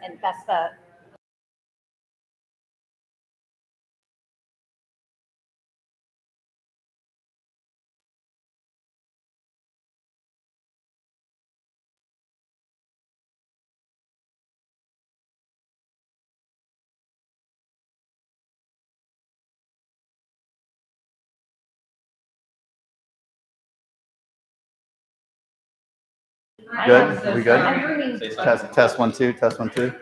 and VESPA. Good? We good? I'm bringing. Test 1 2. Test 1 2.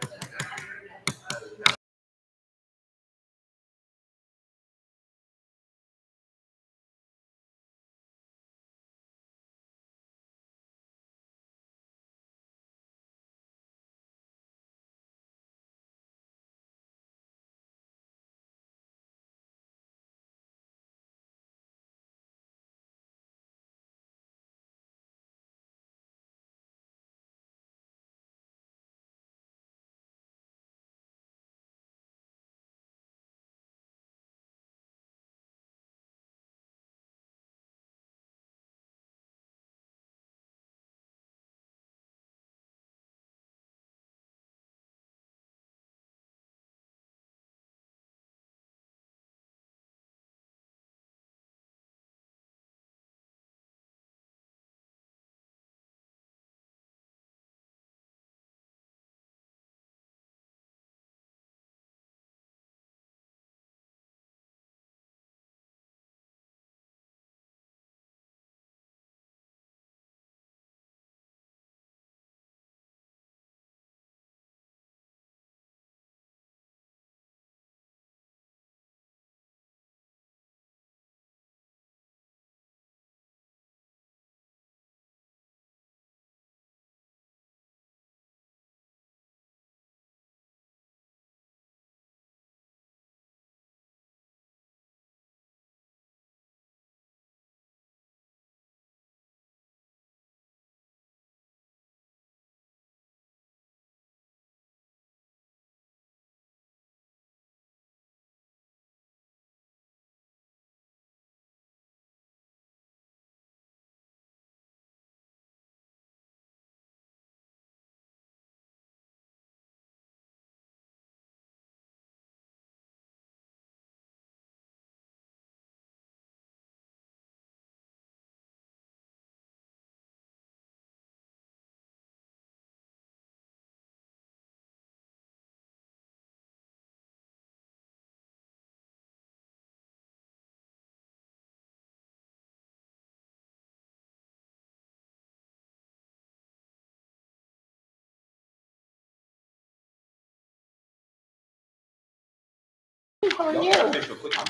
How are you? I'm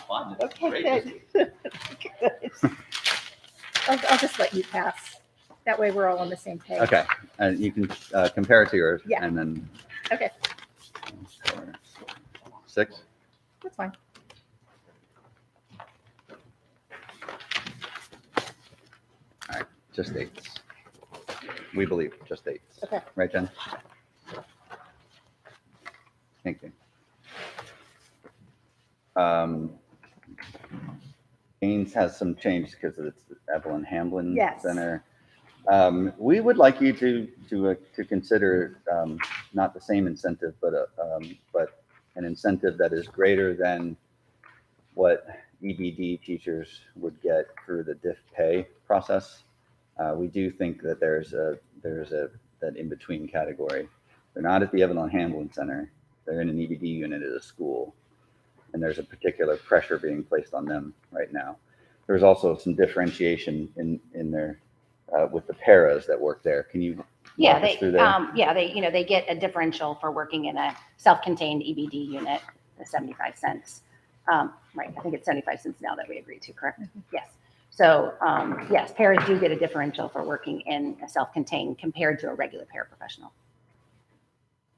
fine. It's Okay, great. good. Good. I'll just let you pass. That way we're all on the same page. Okay. And you can compare it to yours. Yeah. And then Okay, 6. that's fine. All right. Just 8s. We believe just 8s. Okay. Right, Jen? Thank you. Gaines has some change because it's the Evelyn Hamlin Yes. Center. We would like you to consider not the same incentive, but an incentive that is greater than what EBD teachers would get through the diff pay process. We do think that there's that in between category. They're not at the Evelyn Hamlin Center. They're in an EBD unit at a school, and there's a particular pressure being placed on them right now. There's also some differentiation in there with the paras that work there. Can you Yeah, walk us they, through that? they get a differential for working in a self-contained EBD unit, the 75 cents. Right, I think it's 75 cents now that we agreed to, correct? Yes. So, yes, paras do get a differential for working in a self-contained compared to a regular paraprofessional.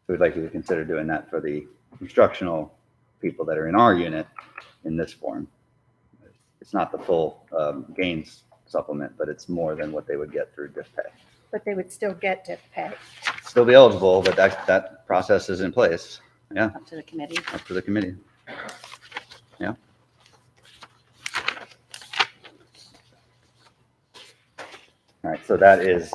So we'd like you to consider doing that for the instructional people that are in our unit in this form. It's not the full gains supplement, but it's more than what they would get through diff pay. But they would still get diff pay. Still be eligible, but that process is in place. Yeah, Up to the committee. up to the committee. Yeah. All right, so that is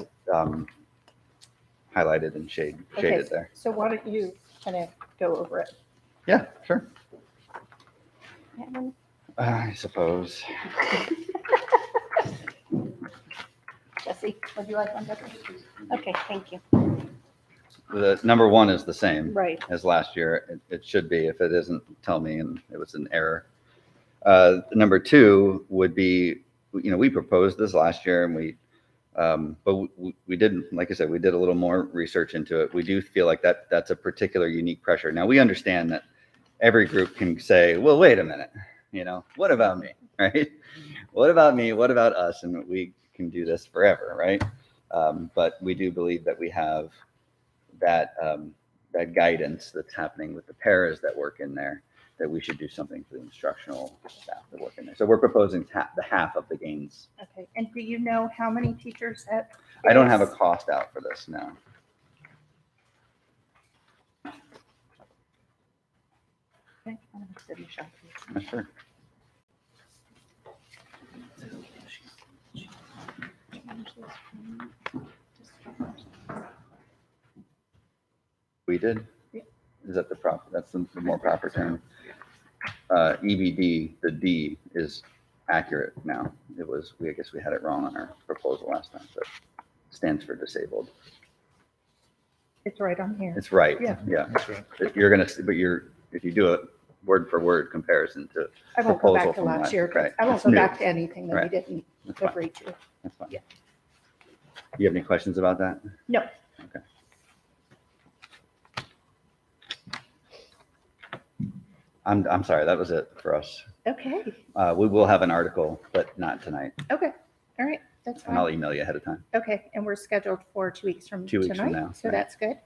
highlighted and shaded Okay, there. so why don't you kind of go over it. Yeah, sure. Evan? I suppose. Jesse, would you like one, Jesse? Okay, thank you. The number one is the same Right. as last year. It should be. If it isn't, tell me, and it was an error. Number two would be, we proposed this last year, and but we didn't, like I said, we did a little more research into it. We do feel like that's a particular unique pressure. Now, we understand that every group can say, well, wait a minute, what about me, right? What about me? What about us? And we can do this forever, right? But we do believe that we have that guidance that's happening with the paras that work in there, that we should do something for the instructional staff that work in there. So we're proposing the half of the gains. Okay. And do you know how many teachers that I don't have a is? cost out for this now. Okay, I'm gonna sit in the shop, please. Not sure. We did? Yeah. Is that that's the more proper term? EBD, the D is accurate now. I guess we had it wrong on our proposal last time, but it stands for disabled. It's right on here. It's right. Yeah. Yeah. That's right. If you do a word for word comparison to I won't go back proposal to from last last- year. 'Cause right. I won't It's go new. back to anything that we Right. didn't That's fine. agree to. That's fine. Yeah. You have any questions about that? No. Okay. I'm sorry, that was it for us. Okay. We will have an article, but not tonight. Okay. All right. That's And I'll fine. email you ahead of time. Okay. And we're scheduled for 2 weeks from 2 weeks from tonight. now, So right. that's good.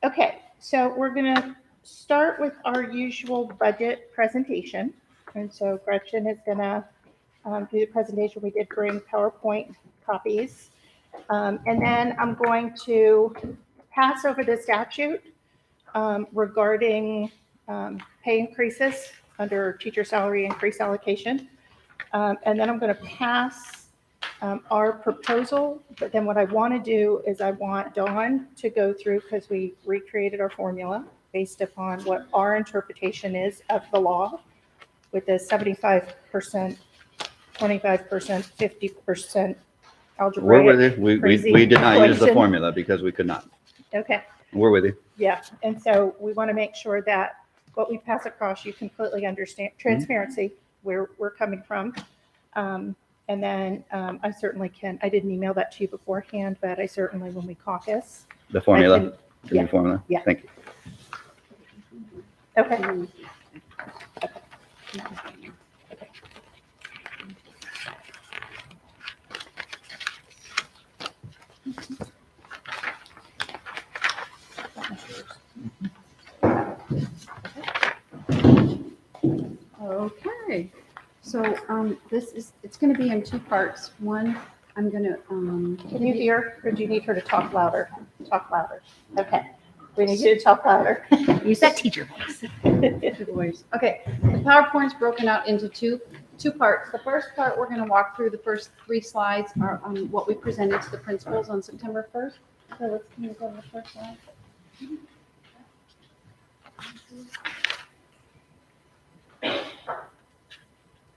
Okay. So we're going to start with our usual budget presentation. And so Gretchen is going to do the presentation. We did bring PowerPoint copies. And then I'm going to pass over the statute regarding pay increases under teacher salary increase allocation. And then I'm going to pass our proposal. But then what I want to do is I want Dawn to go through, because we recreated our formula based upon what our interpretation is of the law with the 75%, 25%, 50% algebraic. We're with you. We crazy did not use the equation. formula because we could not. Okay. We're with you. Yeah, and so we want to make sure that what we pass across, you completely understand, transparency, where we're coming from. And then I certainly can, I didn't email that to you beforehand, but I certainly, when we caucus. The formula, can- the new formula. yeah. Thank you. Okay. Okay, so it's going to be in two parts. One, I'm going to. Can you hear, or do you need her to talk louder? Talk louder. Okay. We need you to talk louder. Use that teacher voice. Okay, the PowerPoint's broken out into two parts. The first part, we're going to walk through the first 3 slides are on what we presented to the principals on September 1st. So let's can you go to the first slide.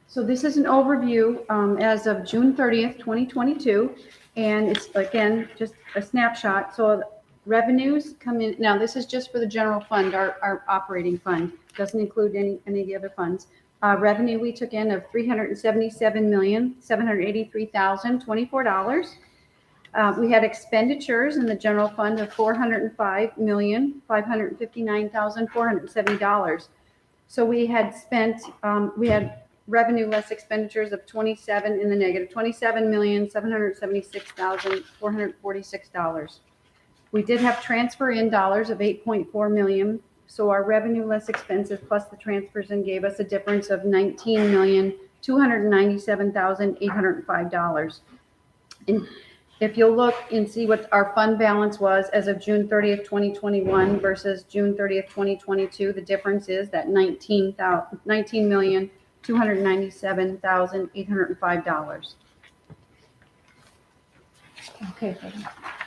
So this is an overview as of June 30th, 2022, and it's, again, just a snapshot. So revenues come in, now this is just for the general fund, our operating fund, doesn't include any of the other funds. Revenue we took in of $377,783,024. We had expenditures in the general fund of $405,559,470. So we had spent, we had revenue less expenditures of 27 in the negative, $27,776,446. We did have transfer in dollars of 8.4 million. So our revenue less expenses plus the transfers in gave us a difference of $19,297,805. And if you'll look and see what our fund balance was as of June 30th, 2021 versus June 30th, 2022, the difference is that $19,297,805. Okay.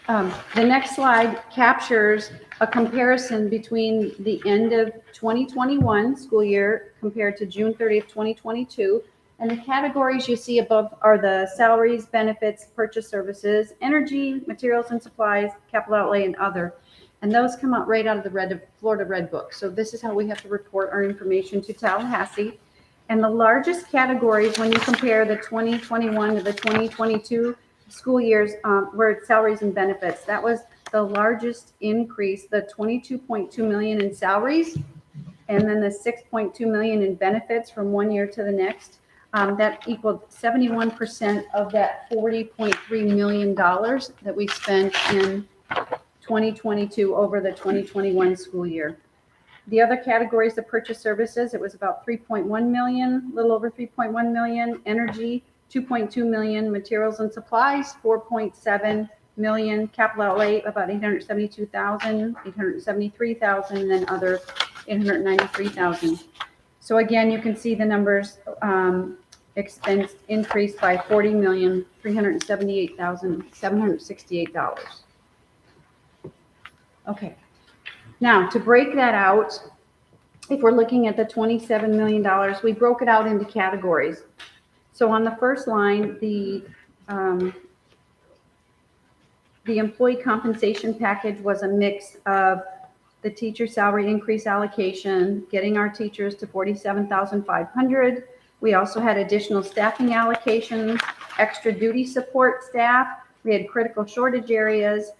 The next slide captures a comparison between the end of 2021 school year compared to June 30th, 2022. And the categories you see above are the salaries, benefits, purchase services, energy, materials and supplies, capital outlay, and other. And those come out right out of the Florida Red Book. So this is how we have to report our information to Tallahassee. And the largest categories when you compare the 2021 to the 2022 school years were salaries and benefits. That was the largest increase, the 22.2 million in salaries, and then the 6.2 million in benefits from one year to the next. That equaled 71% of that $40.3 million that we spent in 2022 over the 2021 school year. The other categories of purchase services, it was about 3.1 million, a little over 3.1 million. Energy, 2.2 million. Materials and supplies, 4.7 million. Capital outlay, about 872,000, 873,000, and then other 893,000. So again, you can see the numbers. Expense increased by $40,378,768. Okay. Now, to break that out, if we're looking at the $27 million, we broke it out into categories. So on the first line, the employee compensation package was a mix of the teacher salary increase allocation, getting our teachers to 47,500. We also had additional staffing allocations, extra duty support staff. We had critical shortage areas,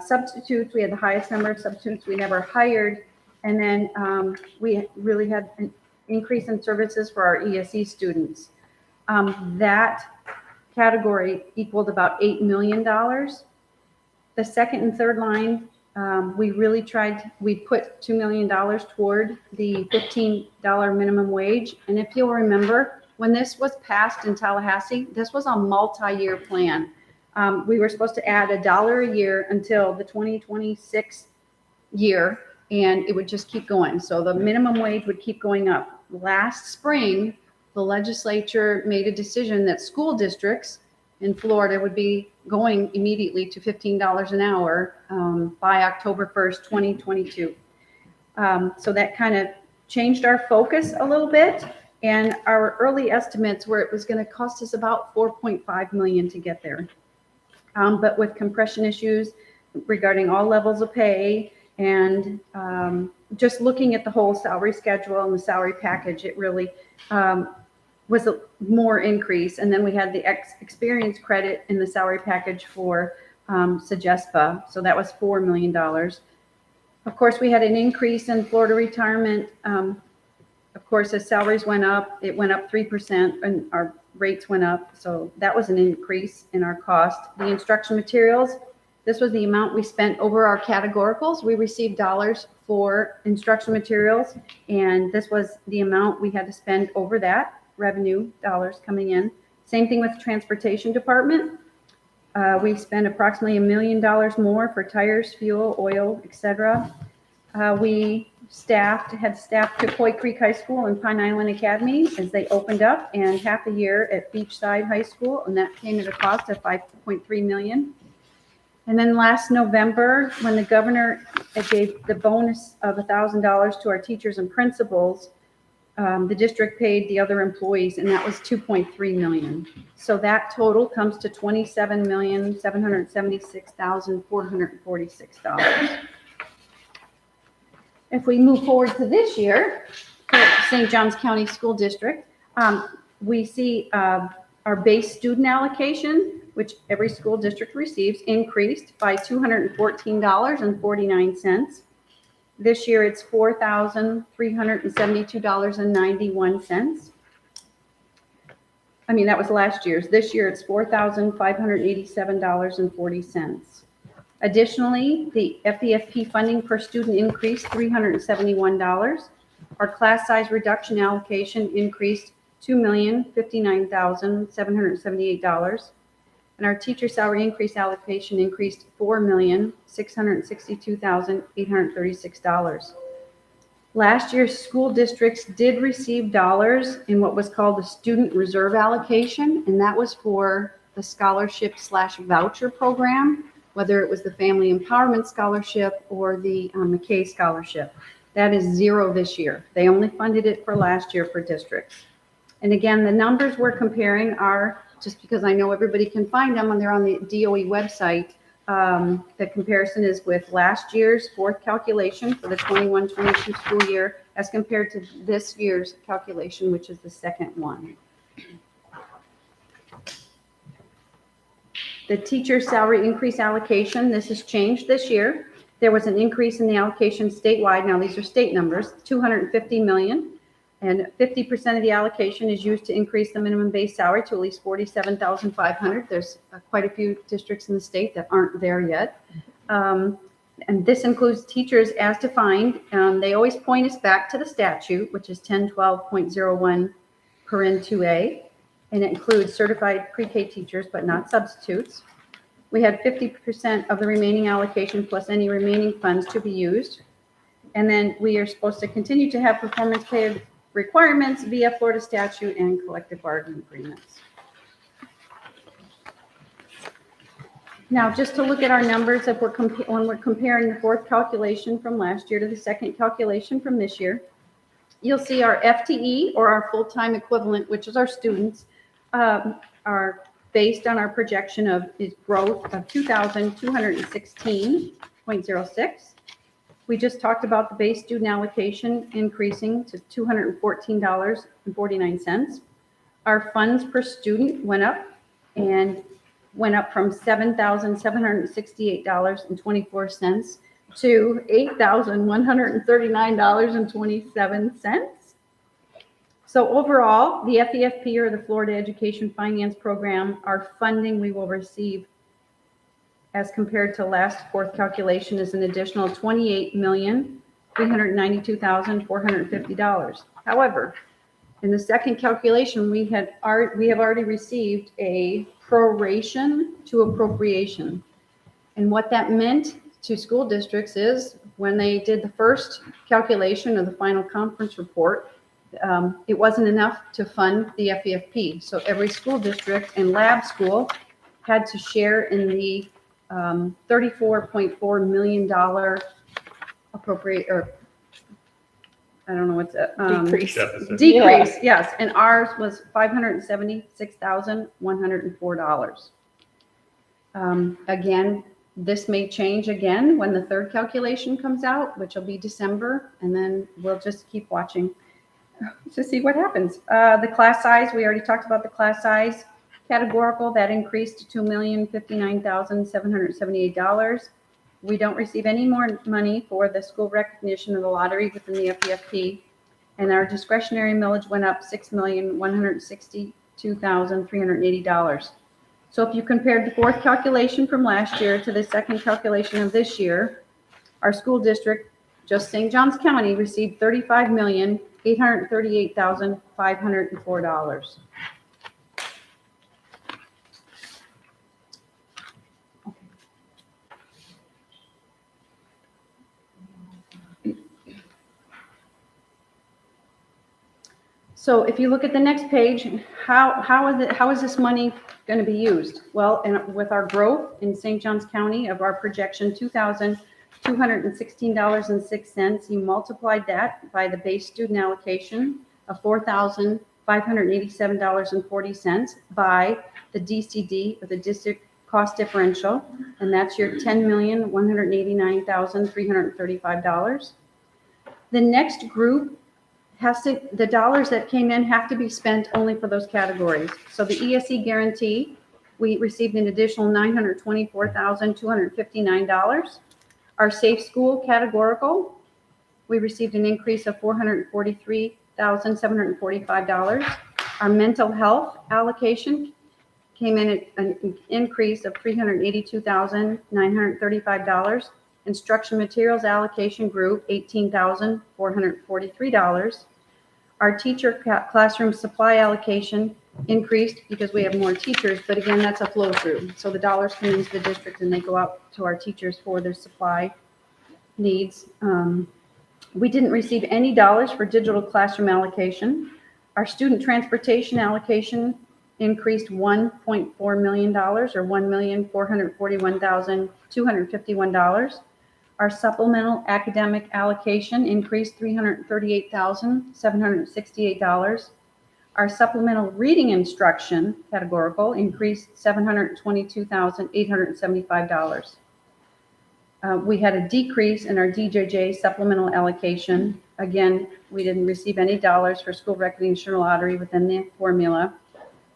substitutes. We had the highest number of substitutes we never hired. And then we really had an increase in services for our ESE students. That category equaled about $8 million. The second and third line, we put $2 million toward the $15 minimum wage. And if you'll remember, when this was passed in Tallahassee, this was a multi-year plan. We were supposed to add $1 a year until the 2026 year, and it would just keep going. So the minimum wage would keep going up. Last spring, the legislature made a decision that school districts in Florida would be going immediately to $15 an hour by October 1st, 2022. So that kind of changed our focus a little bit. And our early estimates were it was going to cost us about $4.5 million to get there. But with compression issues regarding all levels of pay and just looking at the whole salary schedule and the salary package, it really was a more increase. And then we had the experience credit in the salary package for SJEA. So that was $4 million. Of course, we had an increase in Florida retirement. Of course, as salaries went up, it went up 3% and our rates went up. So that was an increase in our cost. The instruction materials, this was the amount we spent over our categoricals. We received dollars for instruction materials, and this was the amount we had to spend over that revenue dollars coming in. Same thing with the transportation department. We spent approximately $1 million more for tires, fuel, oil, etc. We had staffed to Coy Creek High School and Pine Island Academy as they opened up, and half a year at Beachside High School, and that came at a cost of $5.3 million. And then last November, when the governor gave the bonus of $1,000 to our teachers and principals, the district paid the other employees, and that was $2.3 million. So that total comes to $27,776,446. If we move forward to this year, for St. Johns County School District, we see our base student allocation, which every school district receives, increased by $214.49. This year it's $4,372.91. I mean, that was last year's. This year it's $4,587.40. Additionally, the FEFP funding per student increased $371. Our class size reduction allocation increased $2,059,778. And our teacher salary increase allocation increased $4,662,836. Last year's school districts did receive dollars in what was called the student reserve allocation, and that was for the scholarship/voucher program. whether it was the Family Empowerment Scholarship or the McKay Scholarship. That is zero this year. They only funded it for last year for districts. And again, the numbers we're comparing are, just because I know everybody can find them when they're on the DOE website, the comparison is with last year's fourth calculation for the 21-22 school year as compared to this year's calculation, which is the second one. The teacher salary increase allocation, this has changed this year. There was an increase in the allocation statewide. Now these are state numbers, 250 million, and 50% of the allocation is used to increase the minimum base salary to at least 47,500. There's quite a few districts in the state that aren't there yet. And this includes teachers as defined. They always point us back to the statute, which is 1012.01 paren 2A, and it includes certified pre-K teachers, but not substitutes. We had 50% of the remaining allocation plus any remaining funds to be used. And then we are supposed to continue to have performance pay requirements via Florida statute and collective bargaining agreements. Now, just to look at our numbers, if when we're comparing the fourth calculation from last year to the second calculation from this year, you'll see our FTE, or our full-time equivalent, which is our students, are based on our projection of growth of 2,216.06. We just talked about the base student allocation increasing to $214.49. Our funds per student went up from $7,768.24 to $8,139.27. So overall, the FEFP, or the Florida Education Finance Program, our funding we will receive as compared to last fourth calculation is an additional $28,392,450. However, in the second calculation, we have already received a proration to appropriation. And what that meant to school districts is when they did the first calculation of the final conference report, it wasn't enough to fund the FEFP. So every school district and lab school had to share in the $34.4 million appropriate, or I don't know what's it. Decrease. Decrease, yes. And ours was $576,104. Again, this may change again when the third calculation comes out, which will be December, and then we'll just keep watching to see what happens. The class size, we already talked about the class size. Categorical, that increased to $2,059,778. We don't receive any more money for the school recognition of the lottery within the FEFP. And our discretionary millage went up $6,162,380. So if you compared the fourth calculation from last year to the second calculation of this year, our school district, just St. Johns County, received $35,838,504. So if you look at the next page, how is this money going to be used? Well, with our growth in St. Johns County of our projection, $2,216.06, you multiplied that by the base student allocation of $4,587.40 by the DCD, or the district cost differential, and that's your $10,189,335. The next group the dollars that came in have to be spent only for those categories. So the ESE guarantee, we received an additional $924,259. Our safe school categorical, we received an increase of $443,745. Our mental health allocation came in at an increase of $382,935. Instruction materials allocation grew $18,443. Our teacher classroom supply allocation increased because we have more teachers, but again, that's a flow through. So the dollars come into the district and they go out to our teachers for their supply needs. We didn't receive any dollars for digital classroom allocation. Our student transportation allocation increased $1.4 million, or $1,441,251. Our supplemental academic allocation increased $338,768. Our supplemental reading instruction categorical increased $722,875. We had a decrease in our DJJ supplemental allocation. Again, we didn't receive any dollars for school recreational lottery within the formula.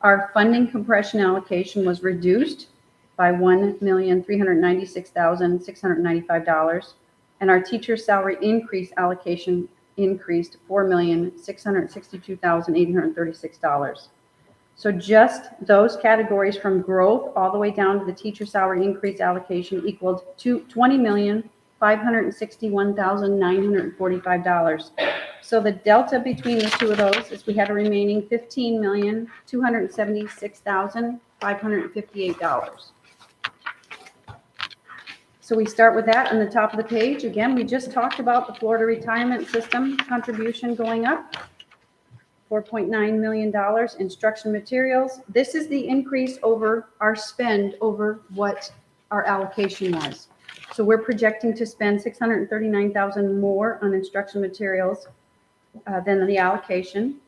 Our funding compression allocation was reduced by $1,396,695, and our teacher salary increase allocation increased $4,662,836. So just those categories from growth all the way down to the teacher salary increase allocation equaled to $20,561,945. So the delta between the two of those is we had a remaining $15,276,558. So we start with that on the top of the page. Again, we just talked about the Florida retirement system contribution going up. $4.9 million, instruction materials. This is the increase over our spend over what our allocation was. So we're projecting to spend $639,000 more on instruction materials than the allocation.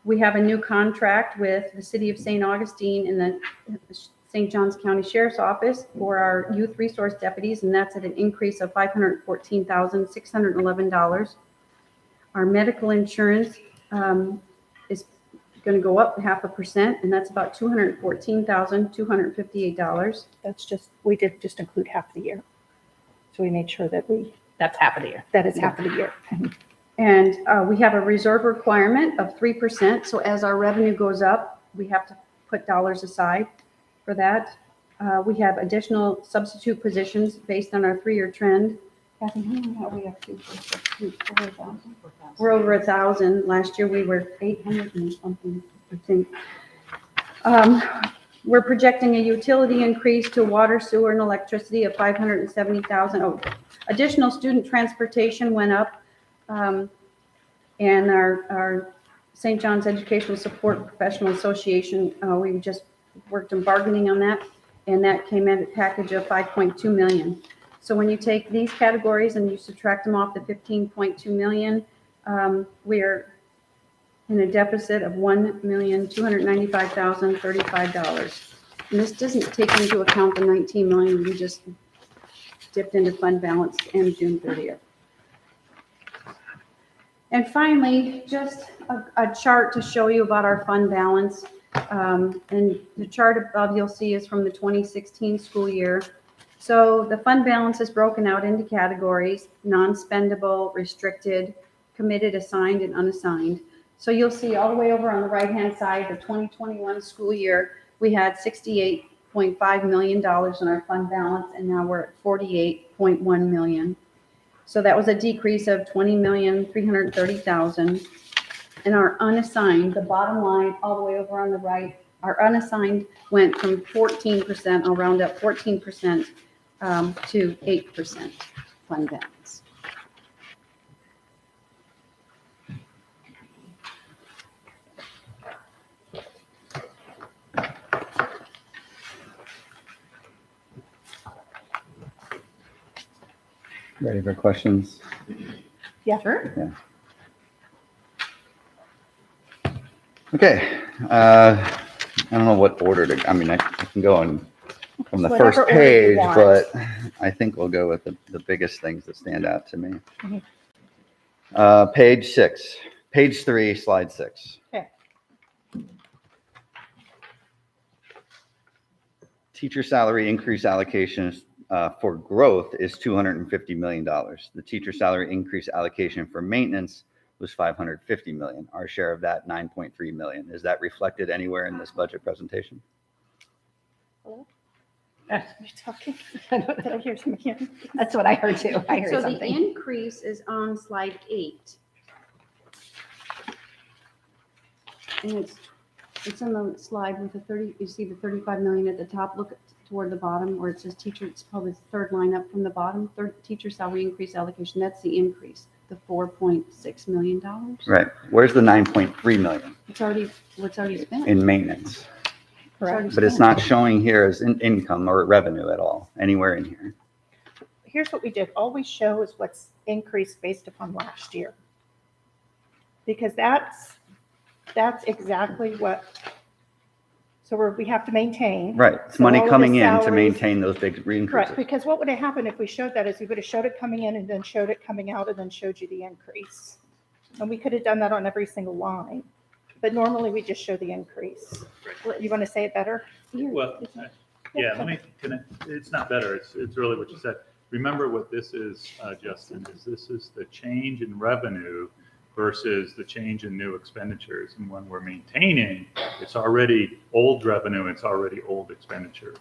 We have a new contract with the City of St. Augustine and the St. Johns County Sheriff's Office for our youth resource deputies, and that's at an increase of $514,611. Our medical insurance is going to go up 0.5%, and that's about $214,258. That's just, we did just include half the year. So we made sure that That's half of the year. that is half of the year. And we have a reserve requirement of 3%. So as our revenue goes up, we have to put dollars aside for that. We have additional substitute positions based on our 3-year trend. Kathy, how many are we up to? We're over 1,000. Last year we were 800 and something, I think. We're projecting a utility increase to water, sewer, and electricity of $570,000. Oh, additional student transportation went up, and our St. John's Educational Support Professional Association, we just worked on bargaining on that, and that came in a package of $5.2 million. So when you take these categories and you subtract them off the $15.2 million, we're in a deficit of $1,295,035. And this doesn't take into account the $19 million we just dipped into fund balance in June 30th. And finally, just a chart to show you about our fund balance. And the chart above you'll see is from the 2016 school year. So the fund balance is broken out into categories: non-spendable, restricted, committed, assigned, and unassigned. So you'll see all the way over on the right-hand side, the 2021 school year, we had $68.5 million in our fund balance, and now we're at $48.1 million. So that was a decrease of $20,330,000. And our unassigned, the bottom line, all the way over on the right, our unassigned went from 14%, I'll round up 14%, to 8% fund balance. Ready for questions? Yeah. Sure. Okay. I don't know what order to, I mean, I can go on from the Whatever first order you page, want. but I think we'll go with the biggest things that stand out to me. Mhm. Page 6, page 3, slide 6. Okay. Teacher salary increase allocations for growth is $250 million. The teacher salary increase allocation for maintenance was $550 million. Our share of that, $9.3 million. Is that reflected anywhere in this budget presentation? Are you talking? Did I hear something again? That's what I heard too. I heard So the something. increase is on slide 8. And it's on the slide with the 30, you see the 35 million at the top. Look toward the bottom where it says teacher, it's probably the third line up from the bottom, teacher salary increase allocation. That's the increase, the $4.6 million. Right. Where's the $9.3 million It's already, what's already spent. in maintenance? Correct. but it's not showing here as income or revenue at all, anywhere in here. Here's what we did. All we show is what's increased based upon last year. Because that's exactly what, so we have to maintain. Right, it's So money all of the coming in to salaries- maintain those big Correct, increases. because what would have happened if we showed that is we would have showed it coming in and then showed it coming out and then showed you the increase. And we could have done that on every single line, but normally we just show the increase. You want to say it better? Well, yeah, it's not better. It's really what you said. Remember what this is, Justin, is this is the change in revenue versus the change in new expenditures. And when we're maintaining, it's already old revenue, it's already old expenditures.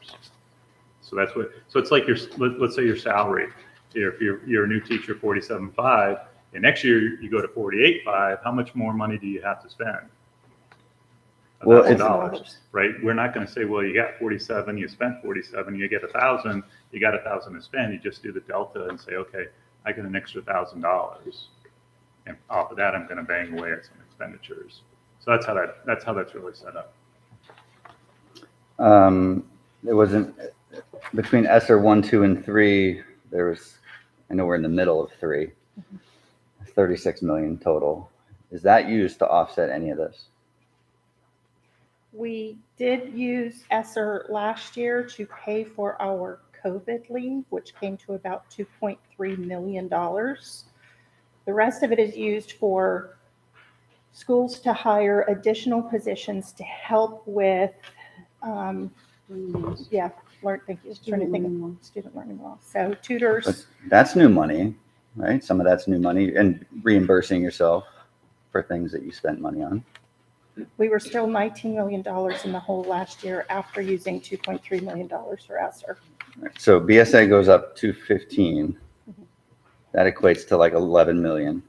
So that's what, so it's like let's say your salary. If you're a new teacher, 47.5, and next year you go to 48.5, how much more money do you have to spend? Well, $1,000, right? We're not going to say, well, you got 47, you spent 47, you get 1,000, you got 1,000 to spend. You just do the delta and say, okay, I get an extra $1,000, and off of that, I'm going to bang away at some expenditures. So that's how that's really set up. It wasn't, between ESSER 1, 2, and 3, there was, I know we're in the middle of 3, 36 million total. Is that used to offset any of this? We did use ESSER last year to pay for our COVID leave, which came to about $2.3 million. The rest of it is used for schools to hire additional positions to help with, thank you, trying to think of student learning loss. So But tutors, that's new money, right? Some of that's new money and reimbursing yourself for things that you spent money on. we were still $19 million in the hole last year after using $2.3 million for ESSER. Right. So BSA goes up to 15. That equates to like 11 million,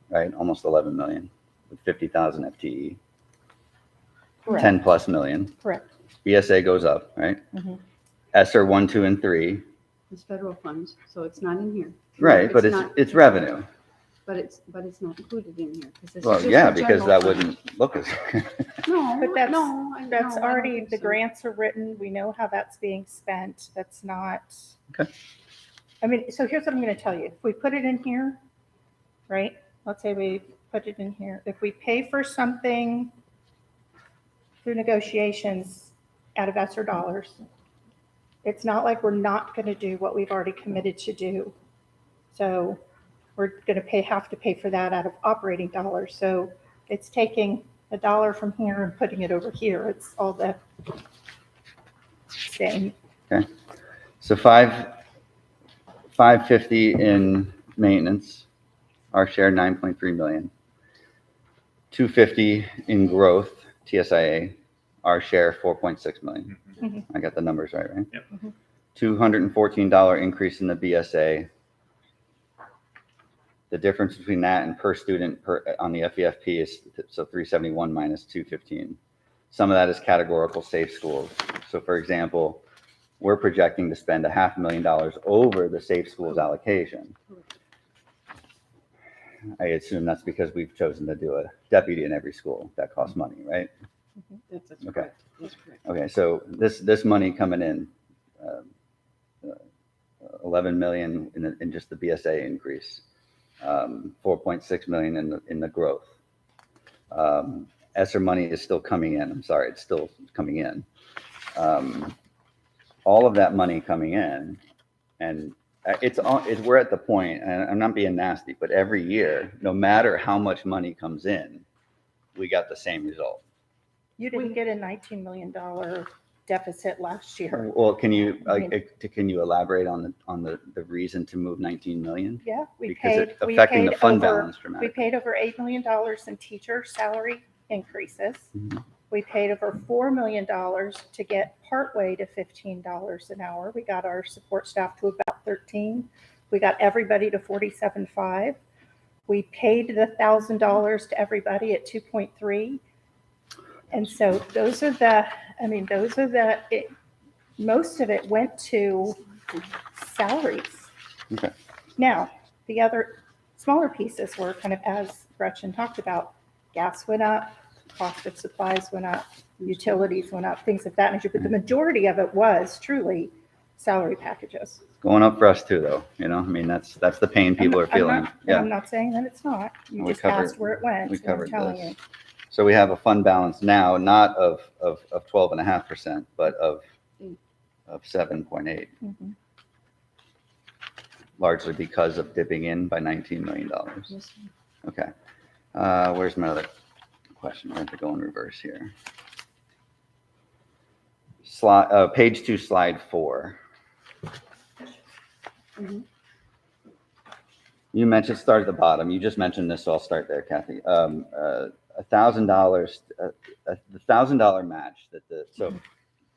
right? Almost 11 million with 50,000 FTE, Correct. 10 plus million. Correct. BSA goes up, right? Mhm. ESSER 1, 2, and 3, It's federal funds, so it's not in here. right? But not- it's revenue. But it's not included in here. 'Cause this is Well, just yeah, the because general that fund. wouldn't look as. No, But that's- no. That's no, I don't already, think the so. grants are written. We know how that's being spent. That's not. Okay. I mean, so here's what I'm going to tell you. If we put it in here, right? Let's say we put it in here. If we pay for something through negotiations out of ESSER dollars, it's not like we're not going to do what we've already committed to do. So we're going to have to pay for that out of operating dollars. So it's taking a dollar from here and putting it over here. It's all the same. Okay. So 550 in maintenance, our share 9.3 million. 250 in growth, TSIA, our share 4.6 million. Mhm. I got the numbers right? Yep. Mhm. $214 increase in the BSA. The difference between that and per student on the FEFP is, so 371 minus 215. Some of that is categorical safe schools. So for example, we're projecting to spend $500,000 over the safe schools allocation. I assume that's because we've chosen to do a deputy in every school. That costs money, right? That's Okay. correct. That's correct. Okay, so this money coming in, 11 million in just the BSA increase, 4.6 million in the growth. ESSER money is still coming in. I'm sorry, it's still coming in. All of that money coming in, and we're at the point, and I'm not being nasty, but every year, no matter how much money comes in, we got the same result. You didn't get a $19 million deficit last year. Well, can you elaborate on the reason to move 19 million? Yeah, Because it's affecting the fund balance we dramatically. paid over $8 million in teacher salary increases. Mhm. We paid over $4 million to get partway to $15 an hour. We got our support staff to about 13. We got everybody to 47.5. We paid the $1,000 to everybody at 2.3. And so those are most of it went to salaries. Okay. Now, the other smaller pieces were kind of, as Gretchen talked about, gas went up, cost of supplies went up, utilities went up, things of that nature. But the majority of it was truly salary packages. Going up for us too, though, you know, I mean, that's the pain people are feeling. I'm Yeah, not saying that it's not. You We just covered- asked where it went. we so I'm covered telling this. you. so we have a fund balance now, not of 12.5%, but of 7.8, Mhm. largely because of dipping in by $19 million. Okay. Where's my other question? I have to go in reverse here. Page 2, slide 4. Mhm. You mentioned, start at the bottom. You just mentioned this, so I'll start there, Kathy. $1,000, the $1,000 match so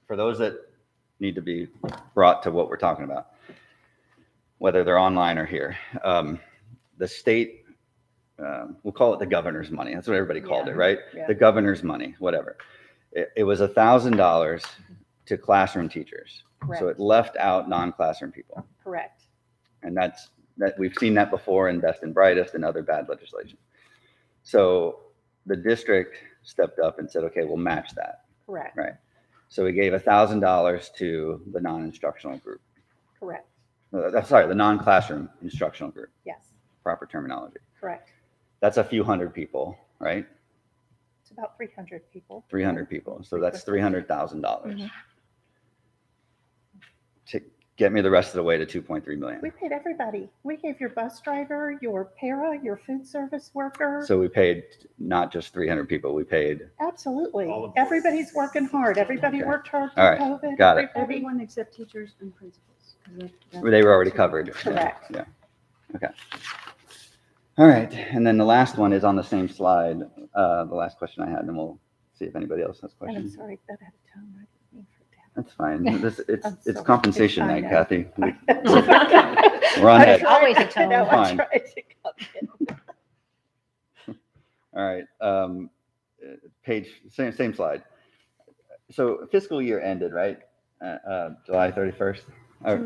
for those that need to be brought to what we're talking about, whether they're online or here, the state, we'll call it the governor's money. That's what everybody called it, right? Yeah. The governor's money, whatever. It was $1,000 to classroom teachers. So Correct. it left out non-classroom people. Correct. And that we've seen that before in Best and Brightest and other bad legislation. So the district stepped up and said, okay, we'll match that. Correct. Right. So we gave $1,000 to the non-instructional group. Correct. Sorry, the non-classroom instructional group, Yes. proper terminology. Correct. That's a few hundred people, right? It's about 300 people. 300 people. So that's $300,000. Mhm. To get me the rest of the way to 2.3 million. We paid everybody. We gave your bus driver, your para, your food service worker. So we paid not just 300 people, we paid. Absolutely. All of them. Everybody's working hard. Everybody Okay. worked hard All through right. COVID. Got it. Everybody- Everyone except teachers and principals. 'cause that- They were already covered. Correct. Yeah. Okay. All right. And then the last one is on the same slide. The last question I had, and then we'll see if anybody else has And I'm questions. sorry, that had a tone. I didn't mean for it That's fine. I'm It's sorry. compensation I night, know. Kathy. to. We're on I edge. tried- Always a I tone. know, I Fine. tried to come in. All right. Page, same slide. So fiscal year ended, right? July 31st? Or,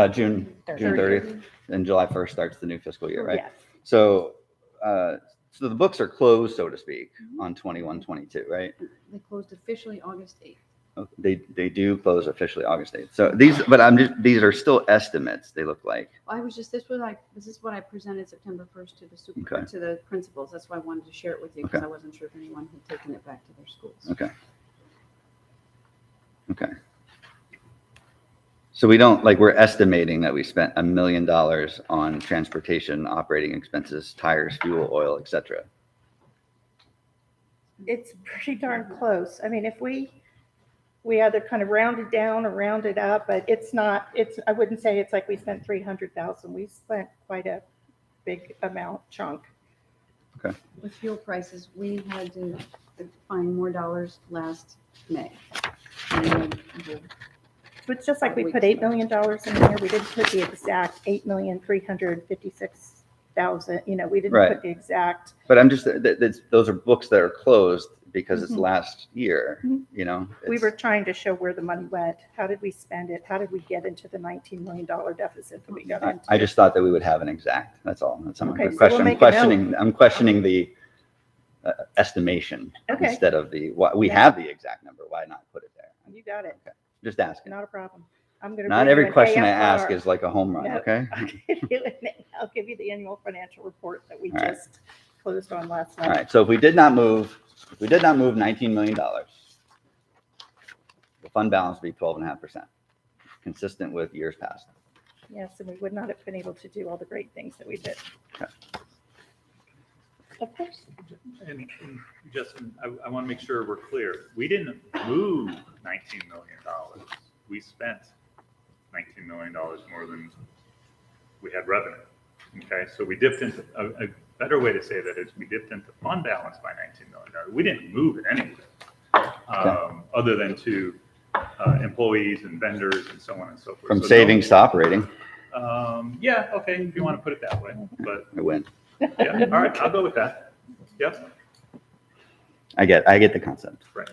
June 30th. And July 1st starts the new fiscal year, right? Yes. So the books are closed, so to speak, on 21-22, right? They closed officially August 8th. They do close officially August 8th. So these are still estimates, they look like. This is what I presented September 1st to the Okay. to the principals. That's why I wanted to share it with you because Okay. I wasn't sure if anyone had taken it back to their schools. Okay. Okay. So we're estimating that we spent $1 million on transportation, operating expenses, tires, fuel, oil, et cetera. It's pretty darn close. I mean, if we either kind of rounded down or rounded up, but I wouldn't say it's like we spent 300,000. We spent quite a big chunk. With fuel prices, we had to find more dollars last May. And It's just like we put $8 million in there. We didn't put the exact 8,356,000. We didn't Right. put the exact. But I'm just, those are books that are closed because it's Mhm. last year, Mhm. you know? We It's- were trying to show where the money went. How did we spend it? How did we get into the $19 million deficit that we got into? I just thought that we would have an exact, that's all. That's my Okay, so we'll question. make a note. I'm questioning the estimation Okay. instead of we Yeah. have the exact number. Why not put it there? You got it. Just asking. Not a problem. I'm going to. Not every question I ask is like a home run, No. okay? I'll give you the annual financial report that we All right. just closed on last All night. right, so if we did not move $19 million, the fund balance would be 12.5%, consistent with years past. Yes, and we would not have been able to do all the great things that we did. Okay. Of course. And Justin, I want to make sure we're clear. We didn't move $19 million. We spent $19 million more than we had revenue. Okay, so we dipped into, a better way to say that is we dipped into fund balance by $19 million. We didn't move it anyway, other than to employees and vendors and so on and so forth. From So savings to operating, yeah, okay, if you want to put it that way, but I win. yeah, all right, I'll go with that. Yep, I get the concept. right.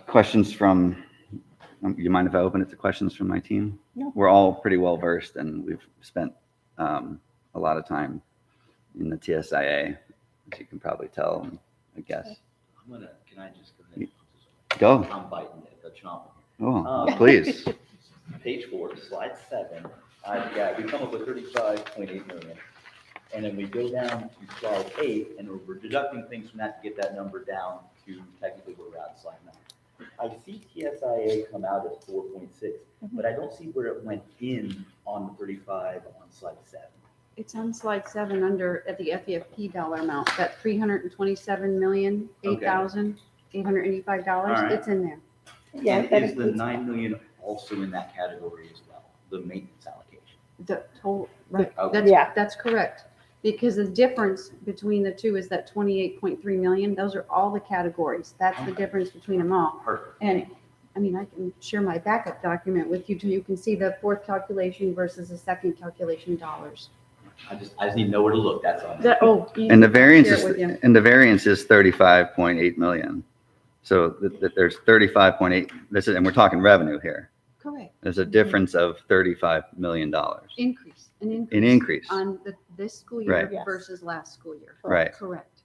Questions from, you mind if I open it to questions from my team? No. We're all pretty well versed and we've spent a lot of time in the TSIA as you can probably tell, I guess. Can I just go ahead? Go. I'm biting it, the chomp. Oh, please. Page 4, slide 7, we come up with 35.8 million. And then we go down to slide 8, and we're deducting things from that to get that number down to technically where we're at slide 9. I see TSIA come out as 4.6, but I don't see where it went in on the 35 on slide 7. It's on slide 7 under, at the FEFP dollar amount, that $327,008,885. right. It's in there. Yeah, And that is the includes- 9 million also in that category as well, the maintenance allocation? The total, right, Okay. Yeah. that's correct. Because the difference between the two is that 28.3 million. Those are all the categories. That's the Okay. difference between them all. Perfect. And I mean, I can share my backup document with you too. You can see the fourth calculation versus the second calculation dollars. I just need to know where to look, that's all. And the variance share is, it with you. and the variance is 35.8 million. So there's 35.8, this is, and we're talking revenue here. Correct. There's a difference of $35 million. Increase, an increase. An increase. On this school Right. year Yes. versus last school year. Right. Correct.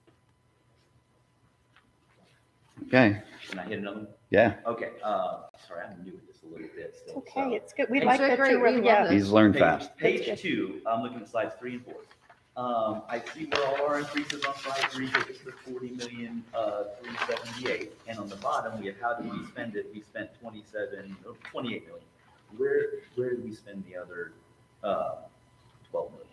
Okay, Can I hit another one? yeah, Okay, sorry, I'm new at this a little bit still. Okay, it's good. We It's like so that great. you're, We love yeah. this. he's learned Page- fast. Page That's 2, I'm looking at slides 3 and 4. I see where all our increases on slide 3 take us to 40,378, and on the bottom, we have how did we spend it? We spent 28 million. Where did we spend the other 12 million?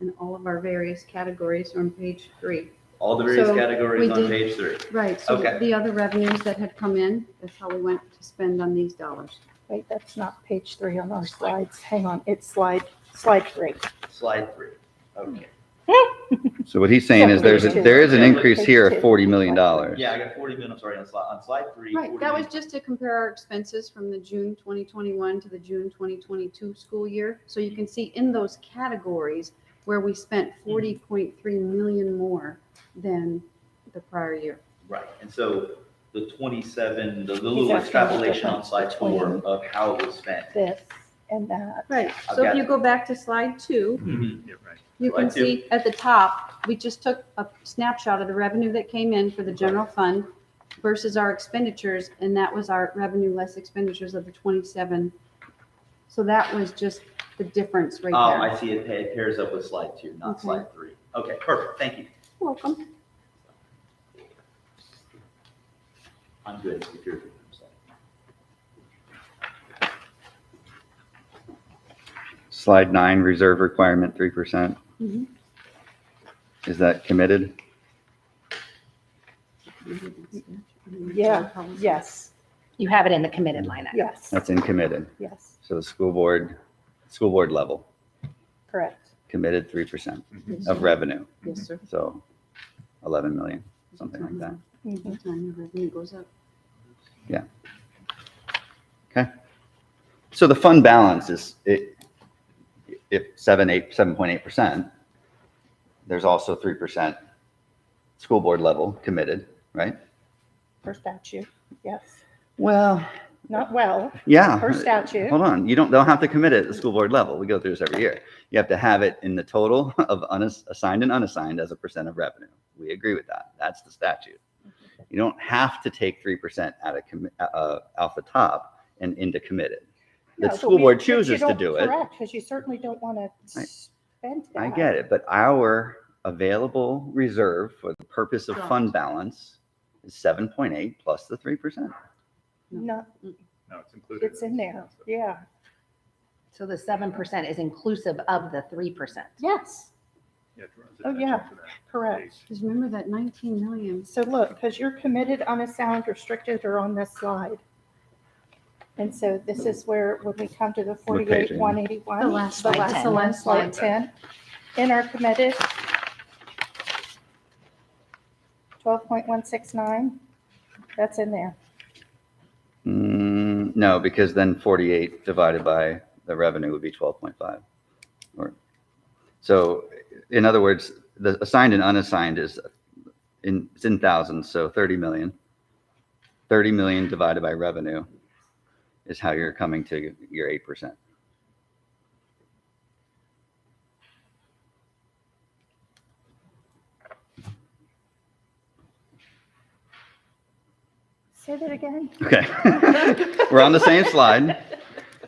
And all of our various categories are on page 3. All the various So, categories we on did- page 3. Right, so Okay. the other revenues that had come in, that's how we went to spend on these dollars. Wait, that's not page 3 on our slides. Hang on, it's slide 3. Slide 3. Okay. So what he's saying is there is an increase here of $40 million. Yeah, I got 40 million, I'm sorry, on slide 3. Right, 40 that was million. just to compare our expenses from the June 2021 to the June 2022 school year. So you can see in those categories where we spent 40.3 million more than the prior year. Right, and so the 27, the He's little asking the extrapolation on difference slide 4 between- of how it was spent. This and that. Right, I've so if got you it. go back to slide 2, Yeah, right. you can Slide 2. see at the top, we just took a snapshot of the revenue that came in for the general fund versus our expenditures, and that was our revenue less expenditures of the 27. So that was just the difference right Oh, there. I see it pairs up with slide 2, not Okay. slide 3. Okay, perfect, thank you. Welcome. I'm good. If you're- Slide 9, reserve requirement 3%. Mhm. Is that committed? Yeah, yes, You have it in the committed line item. yes, That's in committed. yes, So the school board level, correct. committed 3% Yes, of sir. revenue. Yes, sir. So 11 million, something like that. Mhm. Every time the revenue goes up. So the fund balance is, if 7.8%, there's also 3% school board level committed, right? Per statute, yes. Well, Not well, yeah. per statute. Hold on, you don't have to commit it at the school board level. We go through this every year. You have to have it in the total of assigned and unassigned as a percent of revenue. We agree with that. That's the statute. You don't have to take 3% off the top and into committed. The No, but school board but you chooses to don't- do it. Correct, because you certainly don't want to Right. spend that. I get it, but our available reserve for the purpose of fund balance is 7.8 plus the 3%. No, No, it's included. it's in there, yeah, So the 7% is inclusive of the 3%. yes, Yeah, draws Oh, attention yeah. to that correct. page. Because remember that 19 million. So look, because you're committed, unassigned, restricted are on this slide. And so this is where, when we come to the What page are you 48,181. The last slide, Slide 10. the last Slide slide. 10, in our committed, 12.169, that's in there. No, because then 48 divided by the revenue would be 12.5. So in other words, the assigned and unassigned it's in thousands, so 30 million. 30 million divided by revenue is how you're coming to your 8%. Say that again. Okay. We're on the same slide.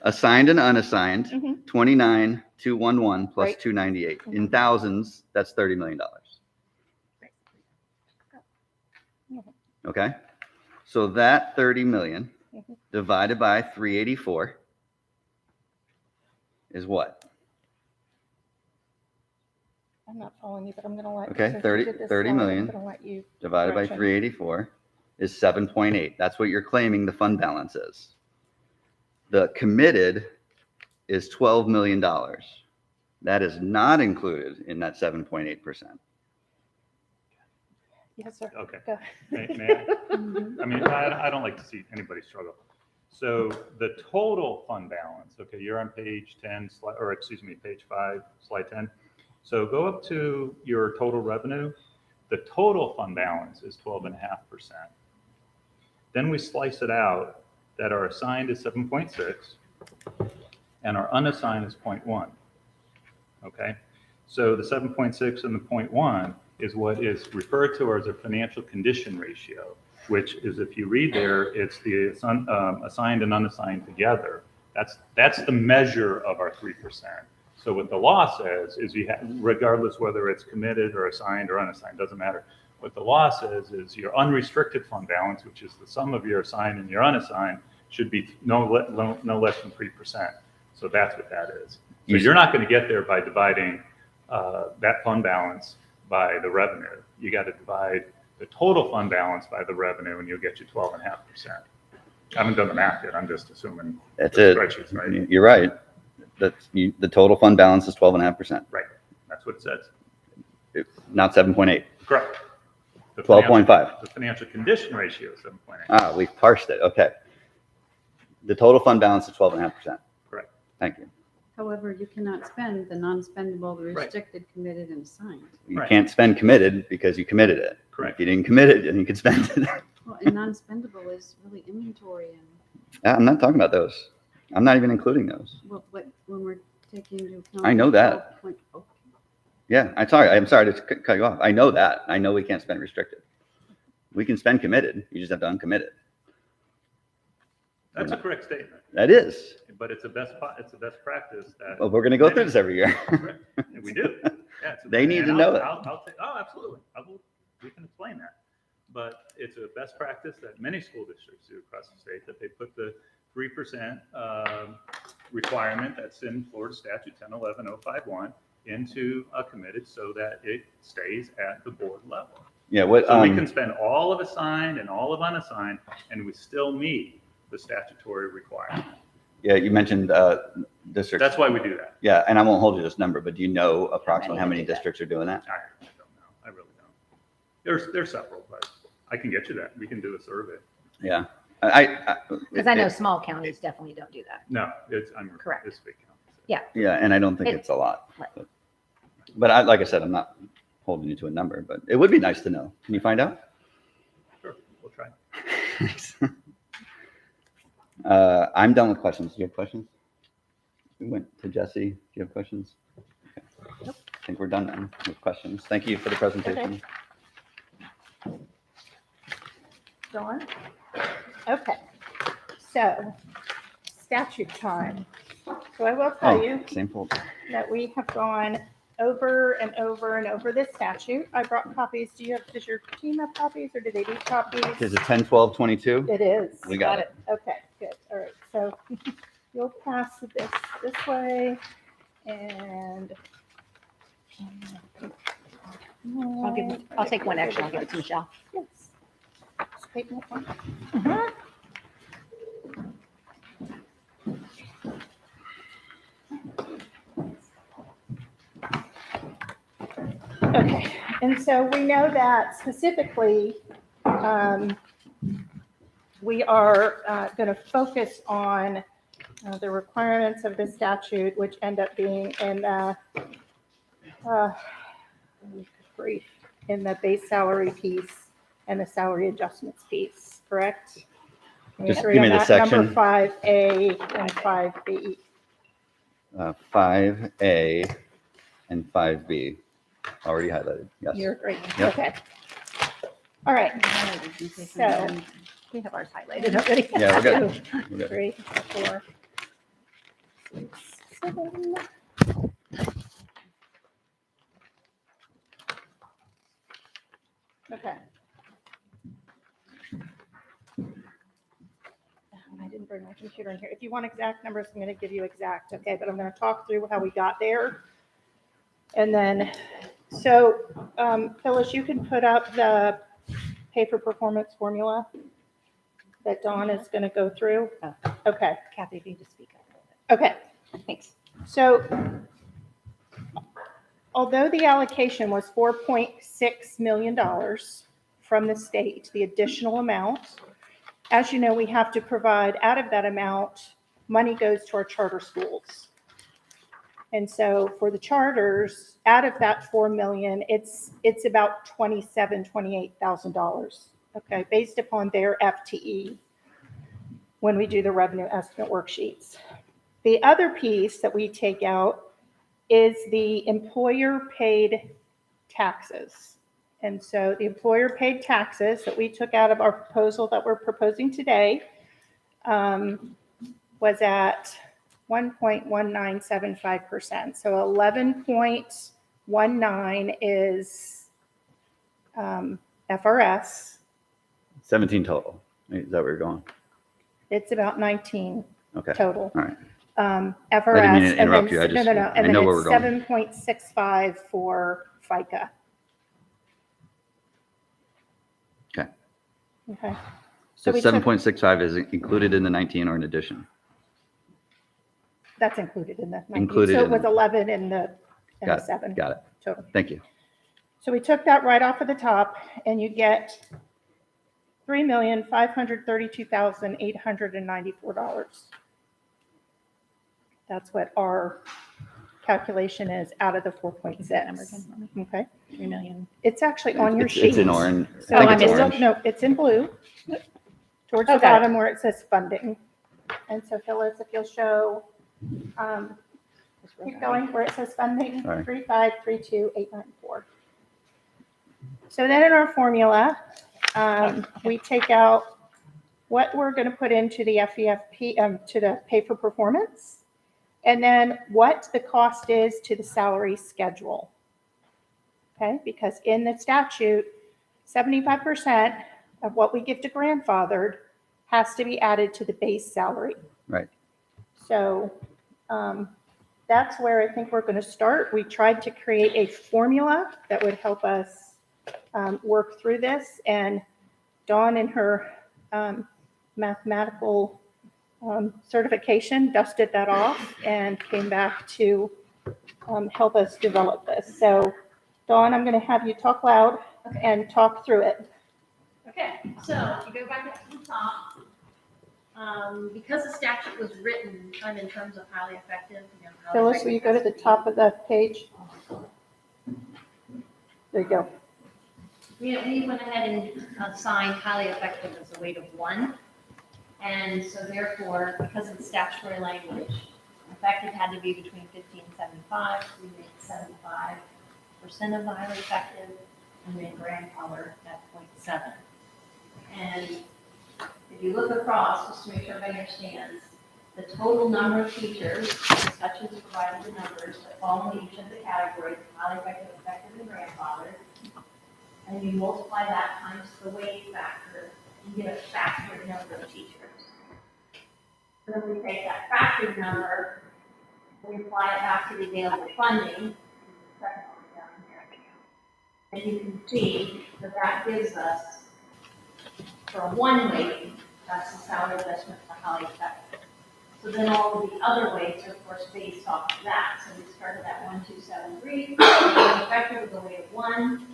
Assigned and unassigned, Mhm. 29,211 plus Right. 298. In thousands, that's $30 million. Okay? So that 30 million Mhm. divided by 384 is what? I'm not following you, but I'm gonna let. Okay, since you 30 did this 30 slide, million. I'm gonna let you. Divided by Correction. 384 is 7.8. That's what you're claiming the fund balance is. The committed is $12 million. That is not included in that 7.8%. Yes, sir. Okay. Go. May I? I mean, I don't like to see anybody struggle. So the total fund balance, okay, you're on page 10, or excuse me, page 5, slide 10. So go up to your total revenue. The total fund balance is 12.5%. Then we slice it out that our assigned is 7.6 and our unassigned is 0.1. Okay, so the 7.6 and the 0.1 is what is referred to as a financial condition ratio, which is, if you read there, it's the assigned and unassigned together. That's the measure of our 3%. So what the law says is you have, regardless whether it's committed or assigned or unassigned, doesn't matter. What the law says is your unrestricted fund balance, which is the sum of your assigned and your unassigned, should be no less than 3%. So that's what that is. So you're not going to get there by dividing that fund balance by the revenue. You got to divide the total fund balance by the revenue, and you'll get you 12.5%. I haven't done the math yet. I'm just assuming. That's the it. Spreadsheets, right? You're right. The total fund balance is 12.5%, Right. That's what it says. not 7.8. Correct. The 12.5. The financial condition ratio is 7.8. We've parsed it. Okay. The total fund balance is 12.5%. Correct. Thank you. However, you cannot spend the non-spendable, the Right. restricted, committed, and assigned. You Right. can't spend committed because you committed it. Correct. If you didn't commit it, then you could spend it. Well, and non-spendable is really inventory and I'm not talking about those. I'm not even including those. what, when we're taking into account. I know that. 12 oh, Yeah, I'm sorry to cut you off. I know that. I know we can't spend restricted. We can spend committed. You just have to uncommit it. That's a correct statement, That is. but it's a best practice that. Well, we're going to go through this every year. Correct. And we do. Yeah, They need to and know that. Absolutely. We can explain that. But it's a best practice that many school districts do across the state, that they put the 3% requirement that's in Florida statute 1011-051 into a committed so that it stays at the board level. Yeah. What? So we can spend all of assigned and all of unassigned, and we still meet the statutory requirement. Yeah, you mentioned districts. That's why we do that. Yeah, and I won't hold you to this number, but do you know approximately how many do that? districts are doing that? I don't know. I really don't. There's several, but I can get you that. We can do a survey. Yeah. Because I know small counties definitely don't do that. No, Correct. It's big county. Yeah, and I don't think it's a lot. Right. But like I said, I'm not holding you to a number, but it would be nice to know. Can you find out? Sure, we'll try. I'm done with questions. Do you have questions? We went to Jesse. Do you have questions? Okay. I think we're done then with questions. Thank you for the presentation. Dawn? Okay, so statute time. So I will tell you Same folder. that we have gone over and over and over this statute. I brought copies. Does your team have copies or do they need copies? Is it 10, 12, 22? It is. We got it. Okay, good. All right, so you'll pass this way and. I'll take one extra. I'll give it to Michelle. Yes. Just take one. Okay, and so we know that specifically, we are going to focus on the requirements of the statute, which end up being in the base salary piece and the salary adjustments piece, correct? Just Agree give on me the that? section. Number 5A and 5B. 5A and 5B. Already highlighted. Yes. You're great. Yep. Okay. All right. So We have ours highlighted already. Yeah, we're good. 2, We're good. 3, 4, 6, 7. Okay. I didn't bring my computer in here. If you want exact numbers, I'm going to give you exact, okay? But I'm going to talk through how we got there. And then, so Phyllis, you can put up the pay for performance formula that Dawn is going to go through. Oh. Okay, Kathy, if you just speak up. okay. Thanks. So although the allocation was $4.6 million from the state, the additional amount, as you know, we have to provide out of that amount, money goes to our charter schools. And so for the charters, out of that 4 million, it's about $28,000, okay, based upon their FTE when we do the revenue estimate worksheets. The other piece that we take out is the employer-paid taxes. And so the employer-paid taxes that we took out of our proposal that we're proposing today was at 1.1975%. So 11.19 is FRS. 17 total. Is that where you're going? It's about 19 Okay. total. All right. FRS. I didn't mean to and interrupt then- you. I just- No. I And then know where it's we're going. 7.65 for FICA. Okay. Okay. So we took- 7.65 is included in the 19 or in addition? That's included in the 19. Included So it in was the- 11 in the Got it. 7 Got it. total. Thank you. So we took that right off of the top and you get $3,532,894. That's what our calculation is out of the 4.6. Okay. 3 million. It's actually on your It's sheet. in orange. So I think I it's missed it. orange. No, it's in blue. Towards the Oh, got it. bottom where it says funding. And so Phyllis, if you'll show, keep going where it says funding, All right. 3532894. So then in our formula, we take out what we're going to put into the FEFP, to the pay for performance, and then what the cost is to the salary schedule. Okay, because in the statute, 75% of what we give to grandfathered has to be added to the base salary. Right. So that's where I think we're going to start. We tried to create a formula that would help us work through this. And Dawn, in her mathematical certification, dusted that off and came back to help us develop this. So Dawn, I'm going to have you talk loud and talk through it. Okay, so if you go back up to the top, because the statute was written kind of in terms of highly effective. Highly Phyllis, will you go to the top of the page? There you go. We went ahead and assigned highly effective as a weight of 1. And so therefore, because of the statutory language, effective had to be between 50 and 75. We made 75% of the highly effective and then grandfather at 0.7. And if you look across, just to make sure everybody understands, the total number of teachers, such as provided the numbers that fall in each of the categories, highly effective, effective, and grandfathered, and you multiply that times the weight factor, you get a factored number of teachers. And then we take that factored number, and we apply it back to the available funding, and you can see that that gives us, for a 1 weight, that's the salary adjustment for highly effective. So then all of the other weights are, of course, based off of that. So we started at 1273, effective with a weight of 1,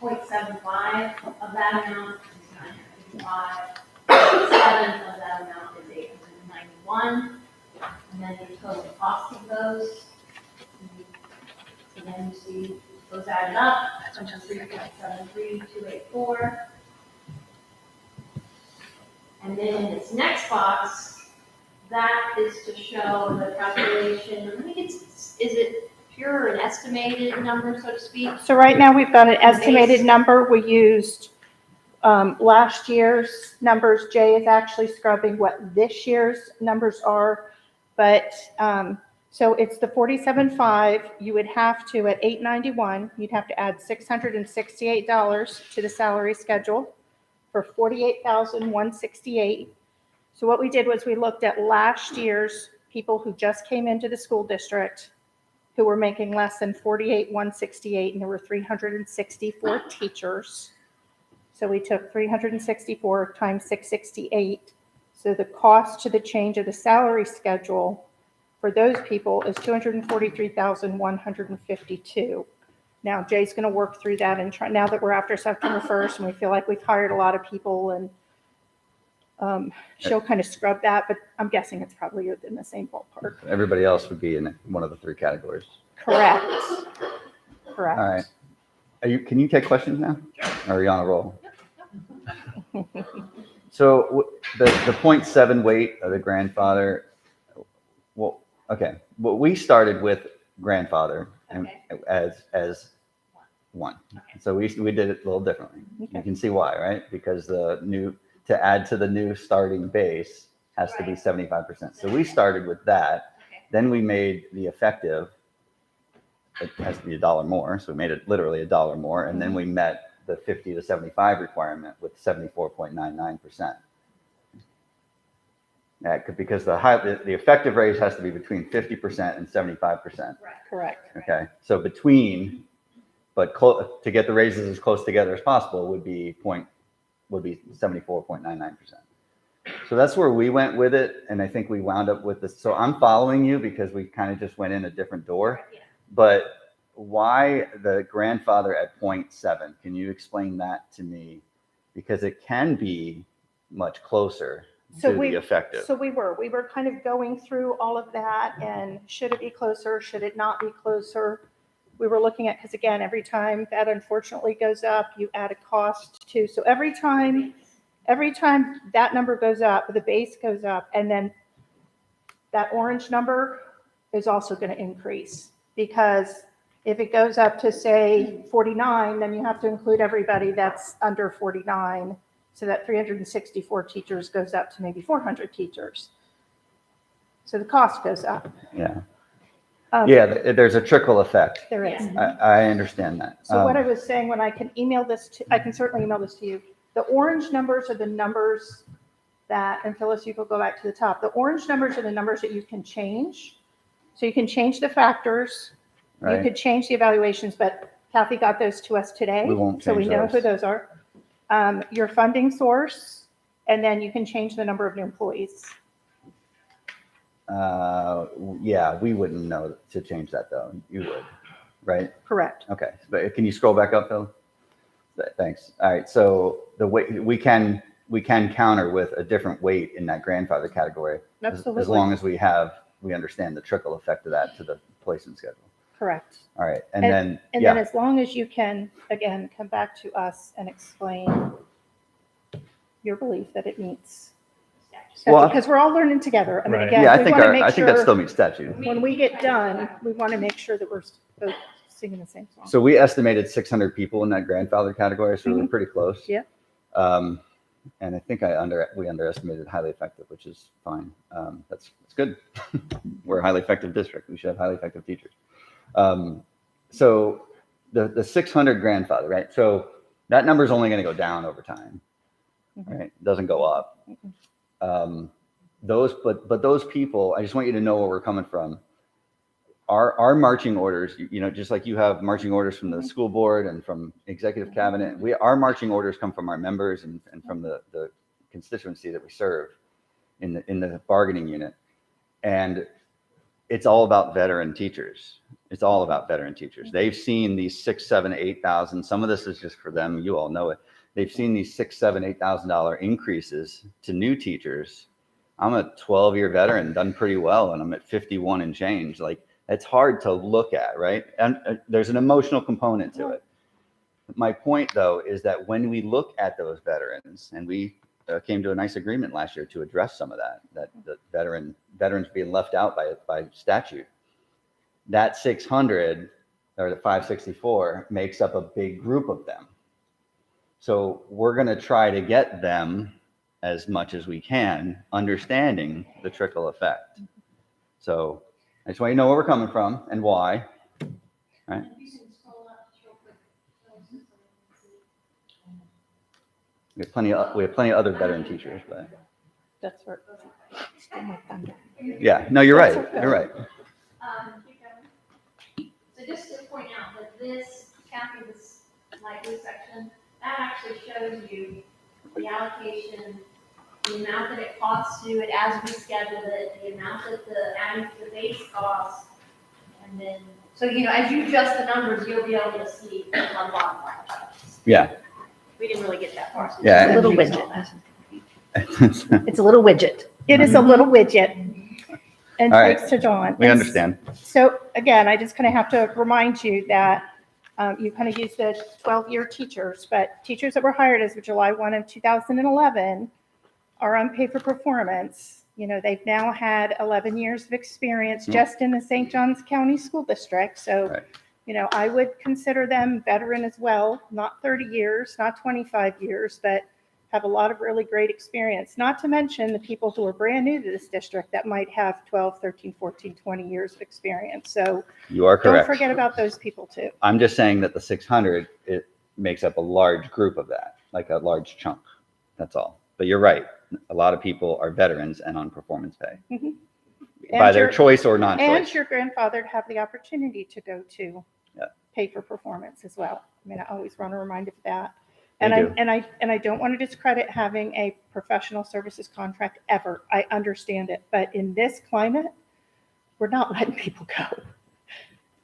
0.75 of that amount is 955, 0.7 of that amount is 891, and then the total cost of those. So then you see those added up, 3.73284. And then in this next box, that is to show the calculation. I think is it pure an estimated number, so to speak? So right now we've got an estimated number. We used Last year's numbers, Jay is actually scrubbing what this year's numbers are. But, so it's the 47.5, you would have to, at 891, you'd have to add $668 to the salary schedule for 48,168. So what we did was we looked at last year's people who just came into the school district who were making less than 48,168, and there were 364 teachers. So we took 364 times 668. So the cost to the change of the salary schedule for those people is $243,152. Now Jay's going to work through that and try, now that we're after September 1st and we feel like we've hired a lot of people, and she'll kind of scrub that, but I'm guessing it's probably within the same ballpark. Everybody else would be in one of the three categories. Correct. Correct. All right. Can you take questions now? Or are you on a roll? So the 0.7 weight of the grandfather, well, okay. Well, we started with grandfather and as one. So we did it a little differently. Okay. You can see why, right? Because to add to the new starting base has to be 75%. So we started with that. Then we made the effective, it has to be $1 more. So we made it literally $1 more. And then we met the 50 to 75 requirement with 74.99%. Because the effective raise has to be between 50% and 75%. Correct. Okay. So to get the raises as close together as possible would be 74.99%. So that's where we went with it. And I think we wound up with this. So I'm following you because we kind of just went in a different door. But why the grandfather at 0.7? Can you explain that to me? Because it can be much closer to the effective. So we were kind of going through all of that, and should it be closer? Should it not be closer? We were looking at, because again, every time that unfortunately goes up, you add a cost too. So every time that number goes up, the base goes up, and then that orange number is also going to increase, because if it goes up to say 49, then you have to include everybody that's under 49. So that 364 teachers goes up to maybe 400 teachers. So the cost goes up. Yeah. There's a trickle effect. There is. I understand that. So what I was saying, when I can certainly email this to you. The orange numbers are the numbers that, and Phyllis, you can go back to the top. The orange numbers are the numbers that you can change. So you can change the factors. Right. You could change the evaluations, but Kathy got those to us today. We won't So we change know those. who those are. Your funding source, and then you can change the number of new employees. Yeah, we wouldn't know to change that though. You would, right? Correct. Okay, but can you scroll back up, Phil? Thanks. All right, so the way we can counter with a different weight in that grandfather category, Absolutely. as long as we understand the trickle effect of that to the placement schedule. Correct. All right, And then as long as you can, again, come back to us and explain your belief that it meets. Well, Because we're all learning together. I mean, Right. again, yeah, we I think want to make I think that sure still meets statute. when we get done, we want to make sure that we're both singing the same song. So we estimated 600 people in that grandfather category, so we were pretty close. Yeah. And I think we underestimated highly effective, which is fine. That's good. We're a highly effective district. We should have highly effective teachers. So the 600 grandfather, right? So that number is only going to go down over time, right? It doesn't go up. Those people, I just want you to know where we're coming from. Our marching orders, just like you have marching orders from the school board and from executive cabinet, our marching orders come from our members and from the constituency that we serve in the bargaining unit. And it's all about veteran teachers. It's all about veteran teachers. They've seen these $6,000, $7,000, $8,000. Some of this is just for them. You all know it. They've seen these $6,000, $8,000 increases to new teachers. I'm a 12-year veteran, done pretty well, and I'm at 51 and change. Like, it's hard to look at, right? And there's an emotional component to it. My point, though, is that when we look at those veterans, and we came to a nice agreement last year to address some of that the veterans being left out by statute, that 600 or the 564 makes up a big group of them. So we're going to try to get them as much as we can, understanding the trickle effect. So I just want you to know where we're coming from and why. Right? We have plenty of other veteran teachers, but That's where. Still my thunder. yeah, no, you're right. You're right. So just to point out that this, Kathy, this light blue section, that actually shows you the allocation, the amount that it costs to do it as we scheduled it, the amount that adding to the base cost, and then, so, as you adjust the numbers, you'll be able to see on bottom line. Yeah. We didn't really get that far. so Yeah. A little just- widget. It's a little widget. It is a little widget. And All right. thanks to Dawn. We understand. So again, I just kind of have to remind you that you kind of use the 12-year teachers, but teachers that were hired as of July 1 of 2011 are on pay for performance. They've now had 11 years of experience just in the St. Johns County School District. So, Right. I would consider them veteran as well, not 30 years, not 25 years, but have a lot of really great experience, not to mention the people who are brand new to this district that might have 12, 13, 14, 20 years of experience. So You are don't correct. forget about those people too. I'm just saying that the 600, it makes up a large group of that, like a large chunk. That's all. But you're right. A lot of people are veterans and on performance pay Mhm. by And their your- choice or And non-choice. your grandfather have the opportunity to go to Yeah. pay for performance as well. I mean, I always want to remind of that. They And do. I don't want to discredit having a professional services contract ever. I understand it, but in this climate, we're not letting people go.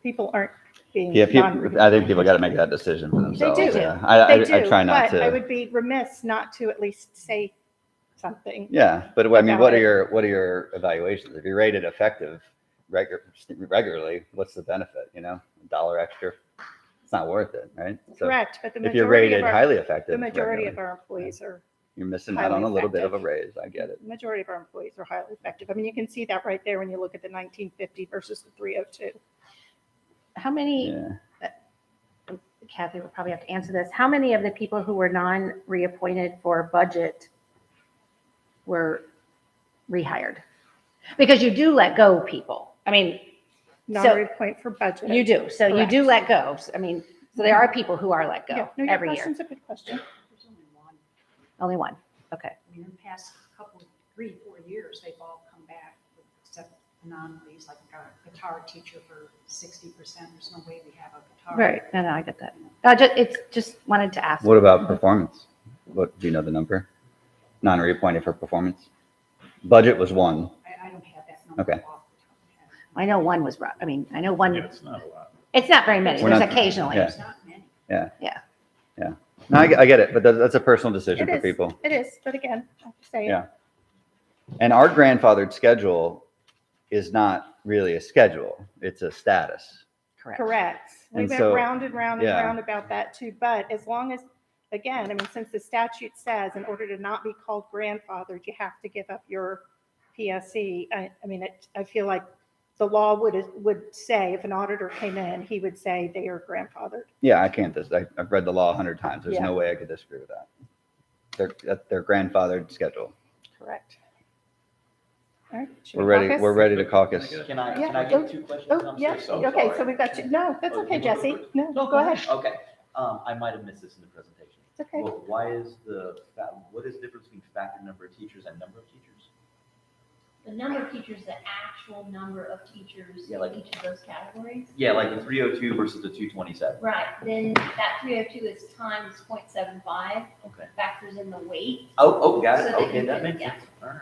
People aren't being Yeah, non-renewed. I think people got to make that decision for themselves. do. Yeah. They I do, try not but I to. would be remiss not to at least say something. Yeah, but I mean, about what it. are your evaluations? If you're rated effective regularly, what's the benefit? $1 extra? It's not worth it, right? So Correct, but the if you're majority rated of our, highly effective, the majority of regularly, our employees are, you're missing out on a highly little bit of a effective. raise. I get it. the majority of our employees are highly effective. I mean, you can see that right there when you look at the 1950 versus the 302. How many, Yeah. Kathy will probably have to answer this. How many of the people who were non-reappointed for budget were rehired? Because you do let go people. I mean, Non-reappoint for budget. you do. So you do let go. I mean, so there are people who are let Yeah, go no, your every year. question's a good question. There's only one. Only one. Okay. I mean, in the past couple, 3, 4 years, they've all come back, except anomalies, like a guitar teacher for 60%. There's no way we have a guitar. Right. No, I get that. It's just wanted to ask. What about performance? What do you know the number? Non-reappointed for performance. Budget was 1. I don't have that number Okay. off the top of my head. I know one was, I mean, I know one, Yeah, it's not a lot. it's not very many. We're There's not- occasionally. Yeah. There's not many. No, I get it, but that's a personal decision It for is. people. It is, but again, I have to say, Yeah. And our grandfathered schedule is not really a schedule. It's a status. correct. We And went so- round and round and yeah. round about that too, but as long as, again, I mean, since the statute says in order to not be called grandfathered, you have to give up your PSE. I mean, I feel like the law would say, if an auditor came in, he would say they are grandfathered. Yeah, I can't. I've read the law 100 times. There's Yeah. no way I could disagree with that. Their grandfathered schedule. Correct. All right. should We're we ready. caucus? We're ready to caucus. Can I Yeah, get 2 questions? Oh, I'm yes, so okay, so sorry. we've got you, no, that's Oh, okay, you want Jesse. to- No, go ahead. Okay, I might have missed this in the presentation. It's okay. Well, what is the difference between factor number of teachers and number of teachers? The number of teachers, the actual number of teachers Yeah, in like- each of those categories. Yeah, like the 302 versus the 227. Right, then that 302 is times 0.75, Okay. factors in the weight. Oh, got So it. that Okay, you that can- makes yeah. sense. All right.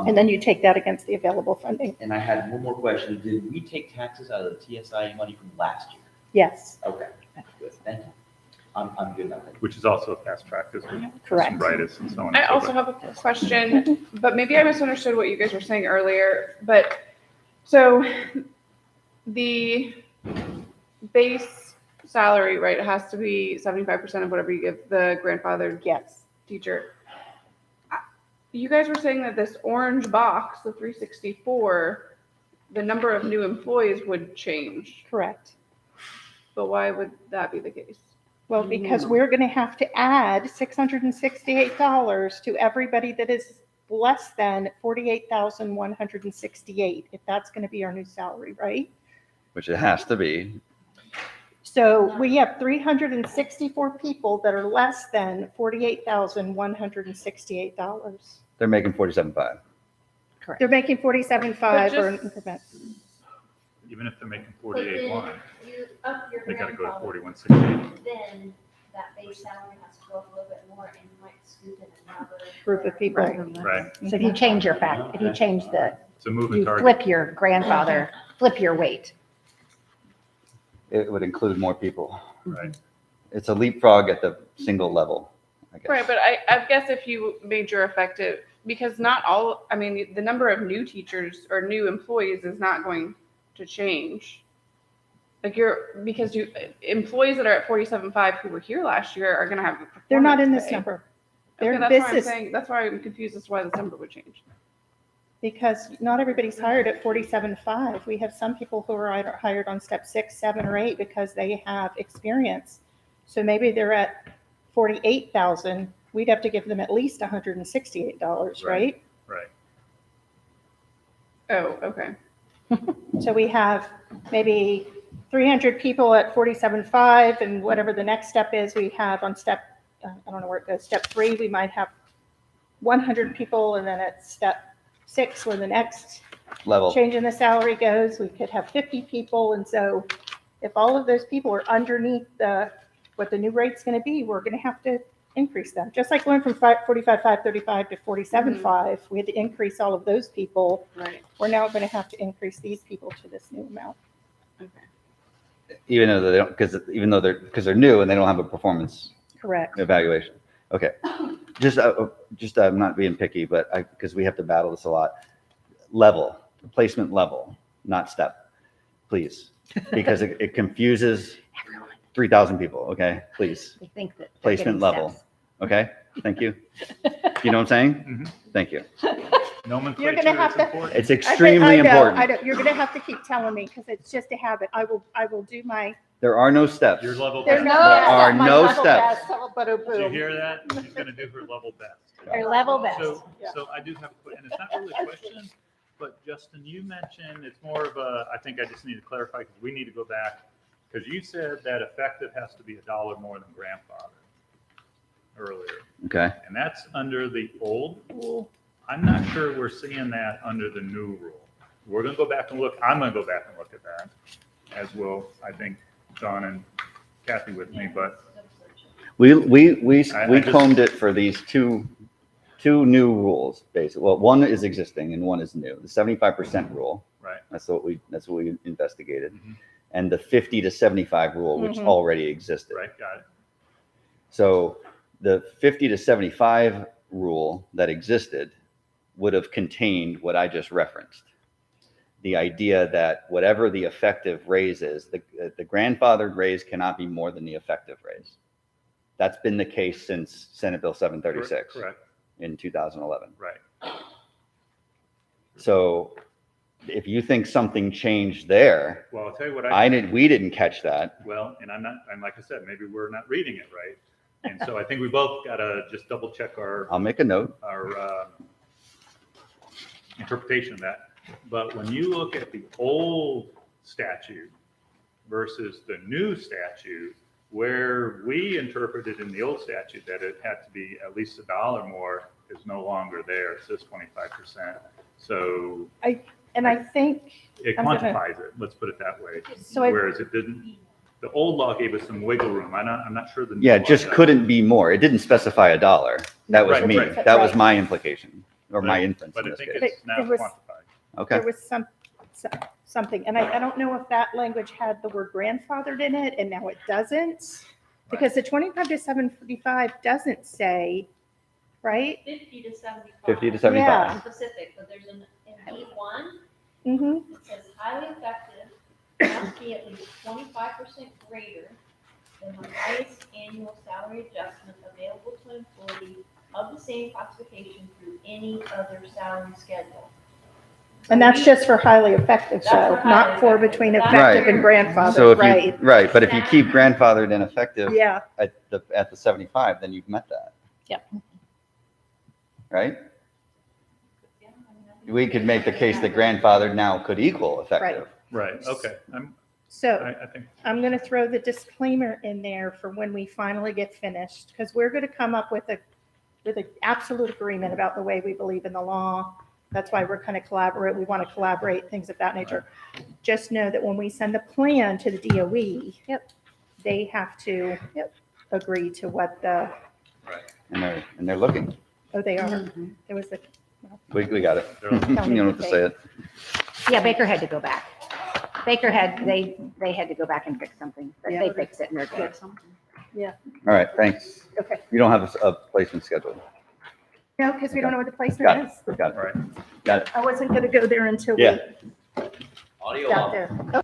And then you take that against the available funding. And I had one more question. Did we take taxes out of the TSI money from last year? Yes, Okay, good. Thank you. I'm good now. Thank you. Which is also a fast track because we correct. brightest and so on. I and so also forth. have a question, but maybe I misunderstood what you guys were saying earlier. But so the base salary, right, it has to be 75% of whatever you give the grandfathered Yes, teacher. You guys were saying that this orange box, the 364, the number of new employees would change. correct. But why would that be the case? Well, because we're going to have to add $668 to everybody that is less than 48,168, if that's going to be our new salary, right? Which it has to be. So we have 364 people that are less than $48,168. They're making 47.5. They're making 47.5 or an But just- increment. Even if they're making But then 48.1, you up your they gotta go to grandfather, 41.68. then that base salary has to go up a little bit more and you might scoop in another. Group of people. Right, So if you change your fact, if you change it's a moving you target. flip your grandfather, flip your weight. It would include more people. Right. It's a leapfrog at the single level, I guess. Right, but I guess if you made your effective, because not all, I mean, the number of new teachers or new employees is not going to change. Like employees that are at 47.5 who were here last year are gonna have. a They're not in performance this pay. number. Okay, that's This why I'm is saying, that's why I'm confused as to why this number would change. because not everybody's hired at 47.5. We have some people who are either hired on step 6, 7, or 8 because they have experience. So maybe they're at 48,000. We'd have to give them at least $168, right? Right. Oh, okay. So we have maybe 300 people at 47.5, and whatever the next step is, we have on step, I don't know where it goes, step 3, we might have 100 people, and then at step 6, where the next Level. change in the salary goes, we could have 50 people, and so if all of those people are underneath what the new rate's gonna be, we're gonna have to increase them. Just like going from 45,535 to 47.5, we had to increase all of those people. Right. We're now gonna have to increase these people to this new amount. Okay. Even though they don't, because they're new and they don't have a performance Correct. evaluation. Okay. Just I'm not being picky, but because we have to battle this a lot. Level, placement level, not step, please, because it confuses 3,000 people. Okay, please. They think that. they're Placement getting level. steps. Okay, thank you. You know what I'm saying? Mhm. Thank you. Nomenclature You're gonna have is to- important. It's extremely I know, important. you're gonna have to keep telling me, because it's just a habit. I will do my. There are no steps. Your level There's best. no. There are my no level steps. best, but a Did you boom. hear that? She's gonna do her level best. Their level best. So I do have a question, and it's not really a question, but Justin, you mentioned, it's more of a, I think I just need to clarify, because we need to go back, because you said that effective has to be $1 more than grandfather earlier, Okay. and that's under the old rule. I'm not sure we're seeing that under the new rule. We're gonna go back and look, I'm gonna go back and look at that, as will, I think, John and Kathy with me, but We I just- combed it for these two new rules, basically. Well, one is existing and one is new. The 75% rule. Right. That's what we investigated. Mhm. And the 50 to 75 rule, which Mhm. already existed. Right, got it. So the 50 to 75 rule that existed would have contained what I just referenced. The idea that whatever the effective raise is, the grandfathered raise cannot be more than the effective raise. That's been the case since Senate Bill 736 Correct, in 2011. right. So if you think something changed there, Well, I'll tell you what we didn't catch that. Well, and and like I said, maybe we're not reading it right. And so I think we both gotta just double check our I'll make a note. interpretation of that. But when you look at the old statute versus the new statute, where we interpreted in the old statute that it had to be at least $1 more is no longer there. It says 25%. So And I think, it I'm gonna- quantifies it, let's put it that way. so I, Whereas it didn't, the old law gave us some wiggle room. I'm not sure the. new Yeah, law just does. couldn't be more. It didn't specify $1. That was Right, me. right. That was Right. my implication or my But- inference But in I this think case. it's now There was- quantified. Okay. there was something, and I don't know if that language had the word grandfathered in it, and now it doesn't. Because the 25 to 75 doesn't say, right? 50 to 75. 50 to 75. Yeah. Specific, but there's in E1, Mm-hmm. it says highly effective must be at least 25% greater than the highest annual salary adjustment available to an employee of the same classification through any other salary schedule. And that's just for highly effective, so not for between effective and So grandfather, if you, right? right, but if you keep grandfathered and effective Yeah, at the 75, then you've met that. Yep. Right? We could make the case that grandfathered now could equal effective. Right, okay. so I think, I'm gonna throw the disclaimer in there for when we finally get finished, because we're gonna come up with an absolute agreement about the way we believe in the law. That's why we're kind of collaborate, we want to collaborate, things of that nature. Just know that when we send the plan to the DOE, they have to agree to what the, And they're looking. oh, they are. There was the, We got it. They're You looking. don't have to say it. Yeah, Baker had to go back. Baker had, they had to go back and fix something, but they fixed it and they're good. All right, thanks. okay. You don't have a placement scheduled. No, because we don't know what the Got placement it, is. got it, right. got it. I wasn't gonna go there until we Yeah. Audio got off. there.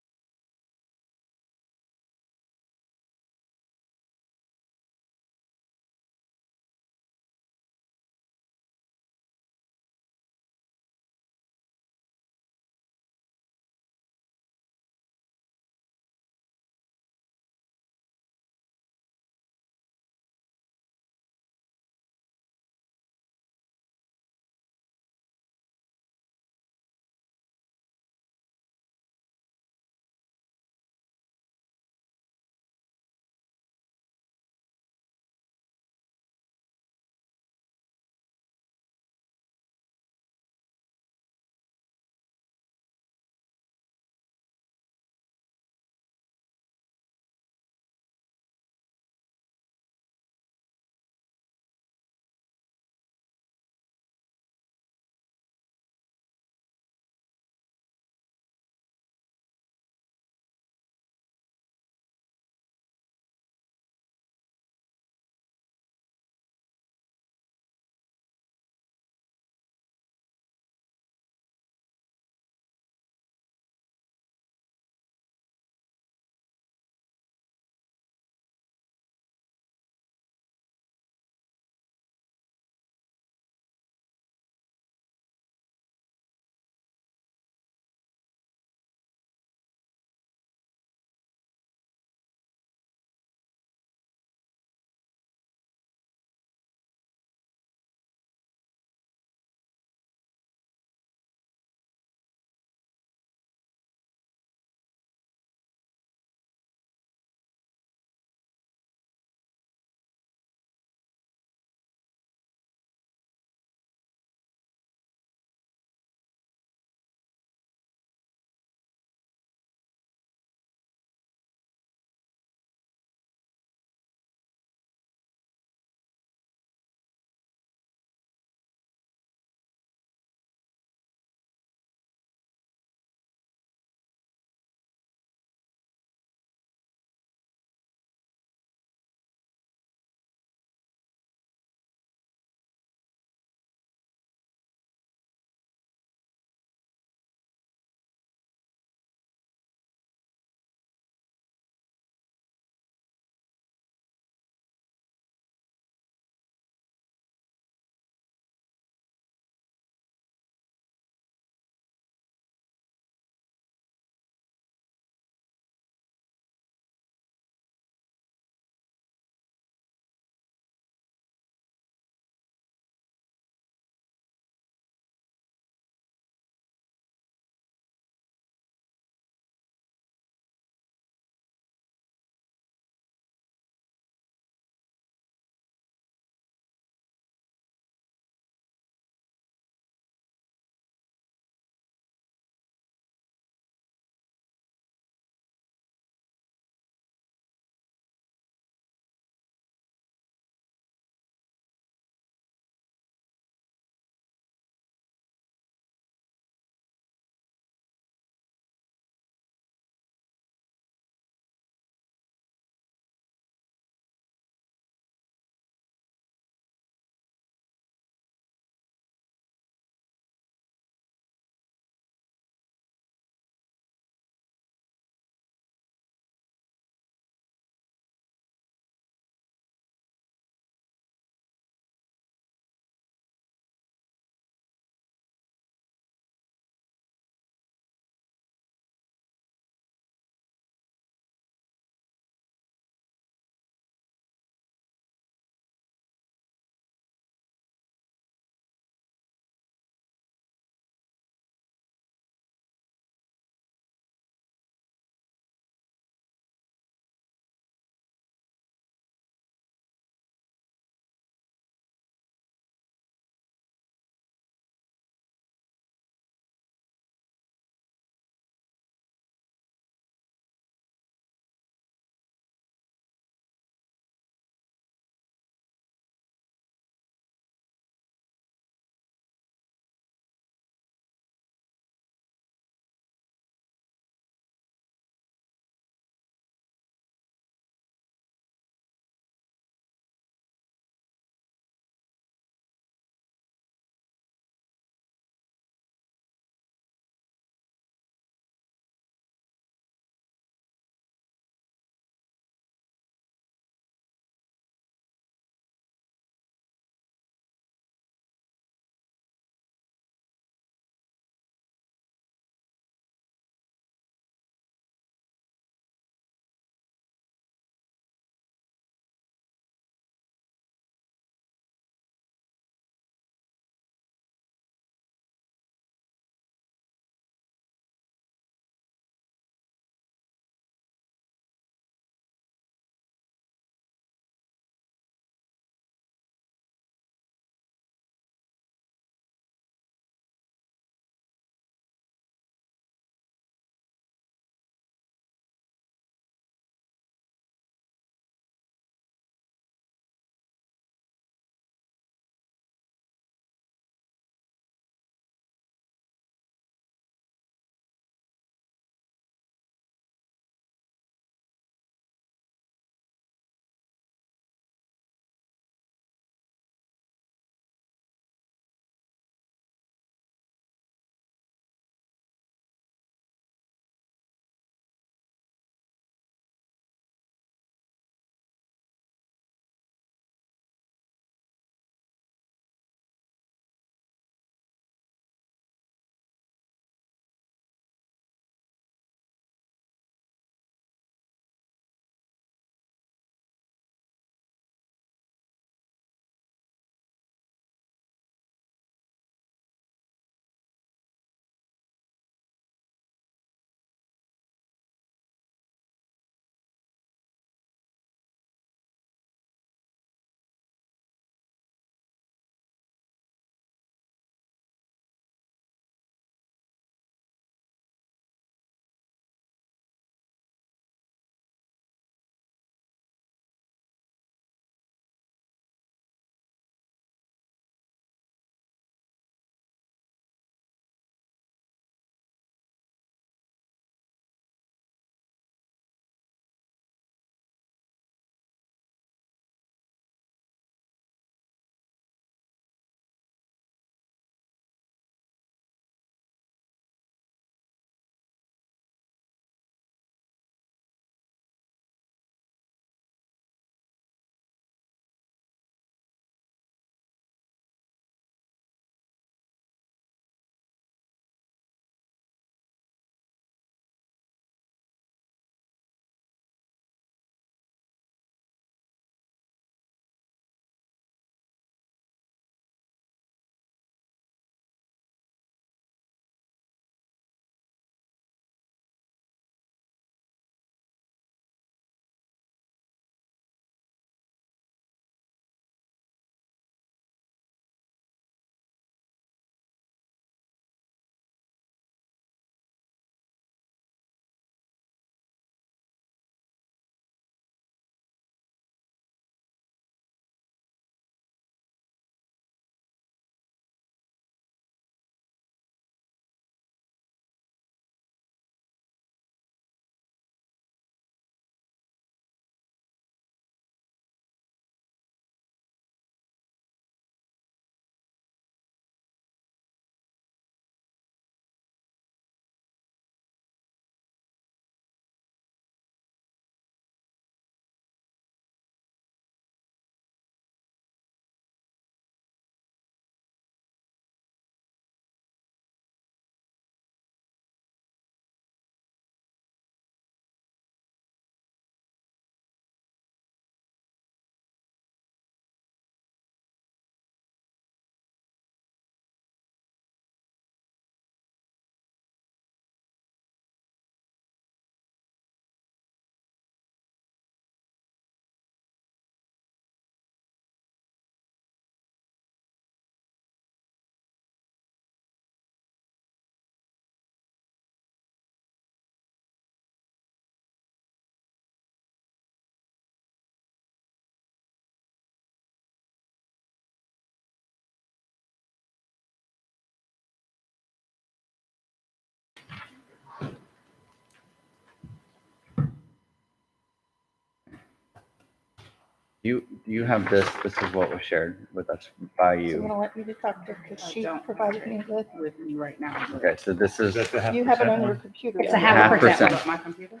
You have this is what was shared with us by So I'm you. gonna let you to talk to, because I she don't provided me with, with me right now. but- Okay, so this is, That's a half you have it percent on your one? computer. It's a don't you? half a percent. percent. My computer?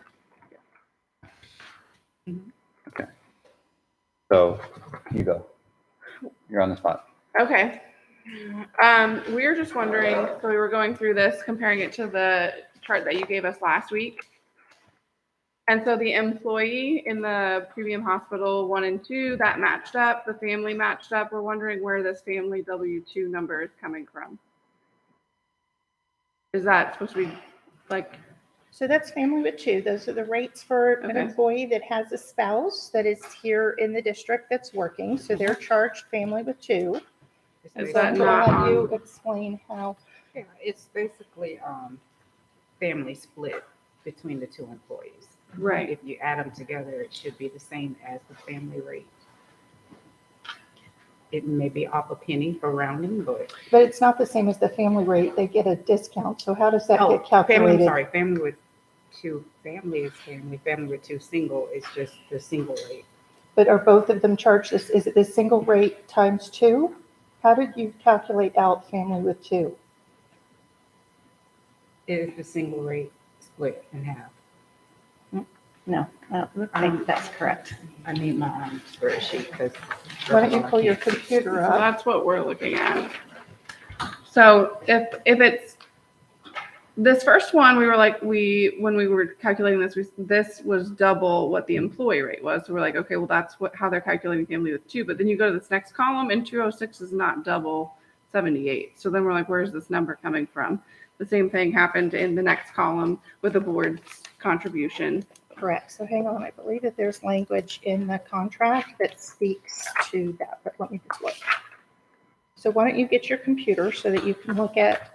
so you go. You're on the spot. Okay. We were just wondering, so we were going through this, comparing it to the chart that you gave us last week. And so the employee in the premium hospital 1 and 2, that matched up, the family matched up. We're wondering where this family W-2 number is coming from. Is that supposed to be like, So that's family with two. Those are the rates for an Okay. employee that has a spouse that is here in the district that's working. So they're charged family with two. And Is so I'm that gonna not let you on- explain how. Yeah, it's basically, family split between the two employees. right? If you add them together, it should be the same as the family rate. It may be off a penny for rounding, but. But it's not the same as the family rate. They get a discount. So how does that Oh, get calculated? Family, I'm sorry, family with two, family is family, family with two single is just the single rate. But are both of them charged this? Is it the single rate times two? How did you calculate out family with two? It is the single rate split in half. No, I think that's correct. I need my spreadsheet because. Why don't you pull your computer So up? that's what we're looking at. So if it's this first one, we were like, when we were calculating this, this was double what the employee rate was. So we're like, okay, well, that's how they're calculating family with two. But then you go to this next column and 206 is not double 78. So then we're like, where's this number coming from? The same thing happened in the next column with the board's contribution. Correct. So hang on. I believe that there's language in the contract that speaks to that, but let me just look. So why don't you get your computer so that you can look at.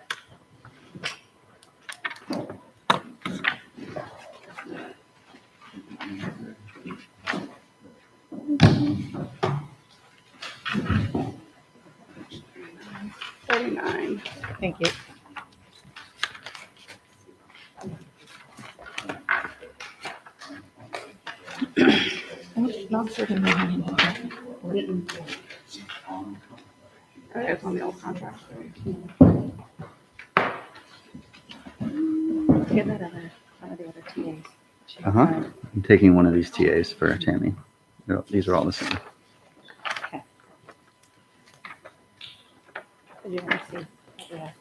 $39. Thank you. Not 39. It's on the old contract. Get that other, one of the other TAs. Uh-huh. I'm taking one of these TAs for Tammy. These are all the same. Did you want to see? Yeah.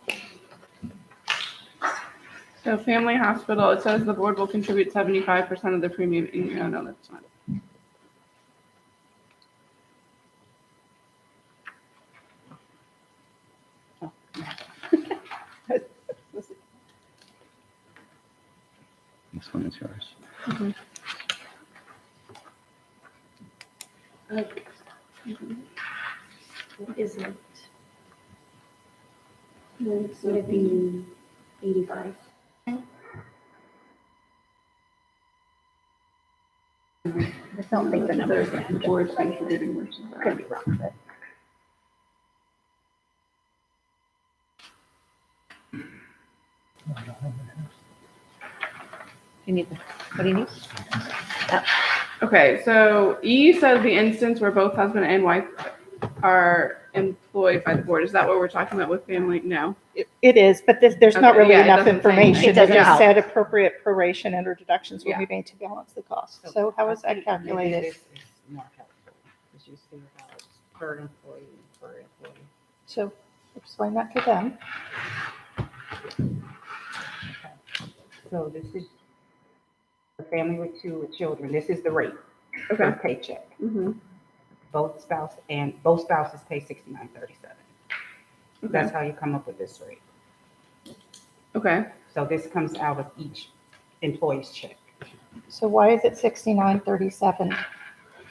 So family hospital, it says the board will contribute 75% of the premium. No, that's not. This one is yours. What is it? It's gonna be 85. I just don't think the numbers The board's contributing versus that. could be wrong, but. You need the, what do you need? Okay, so E says the instance where both husband and wife are employed by the board. Is that what we're talking about with family? No. It is, but there's not Okay, really yeah, it enough doesn't say- information. It They doesn't just help. said appropriate proration and reductions will Yeah. be made to balance the cost. So how is that Maybe calculated? this is more helpful, because you see how it's per employee, per employee. So explain that to them. So this is a family with two children. This is the rate Okay. per paycheck. Mm-hmm. Both spouses pay $69.37. That's how you come up with this rate. Okay. So this comes out of each employee's check. So why is it 69.37?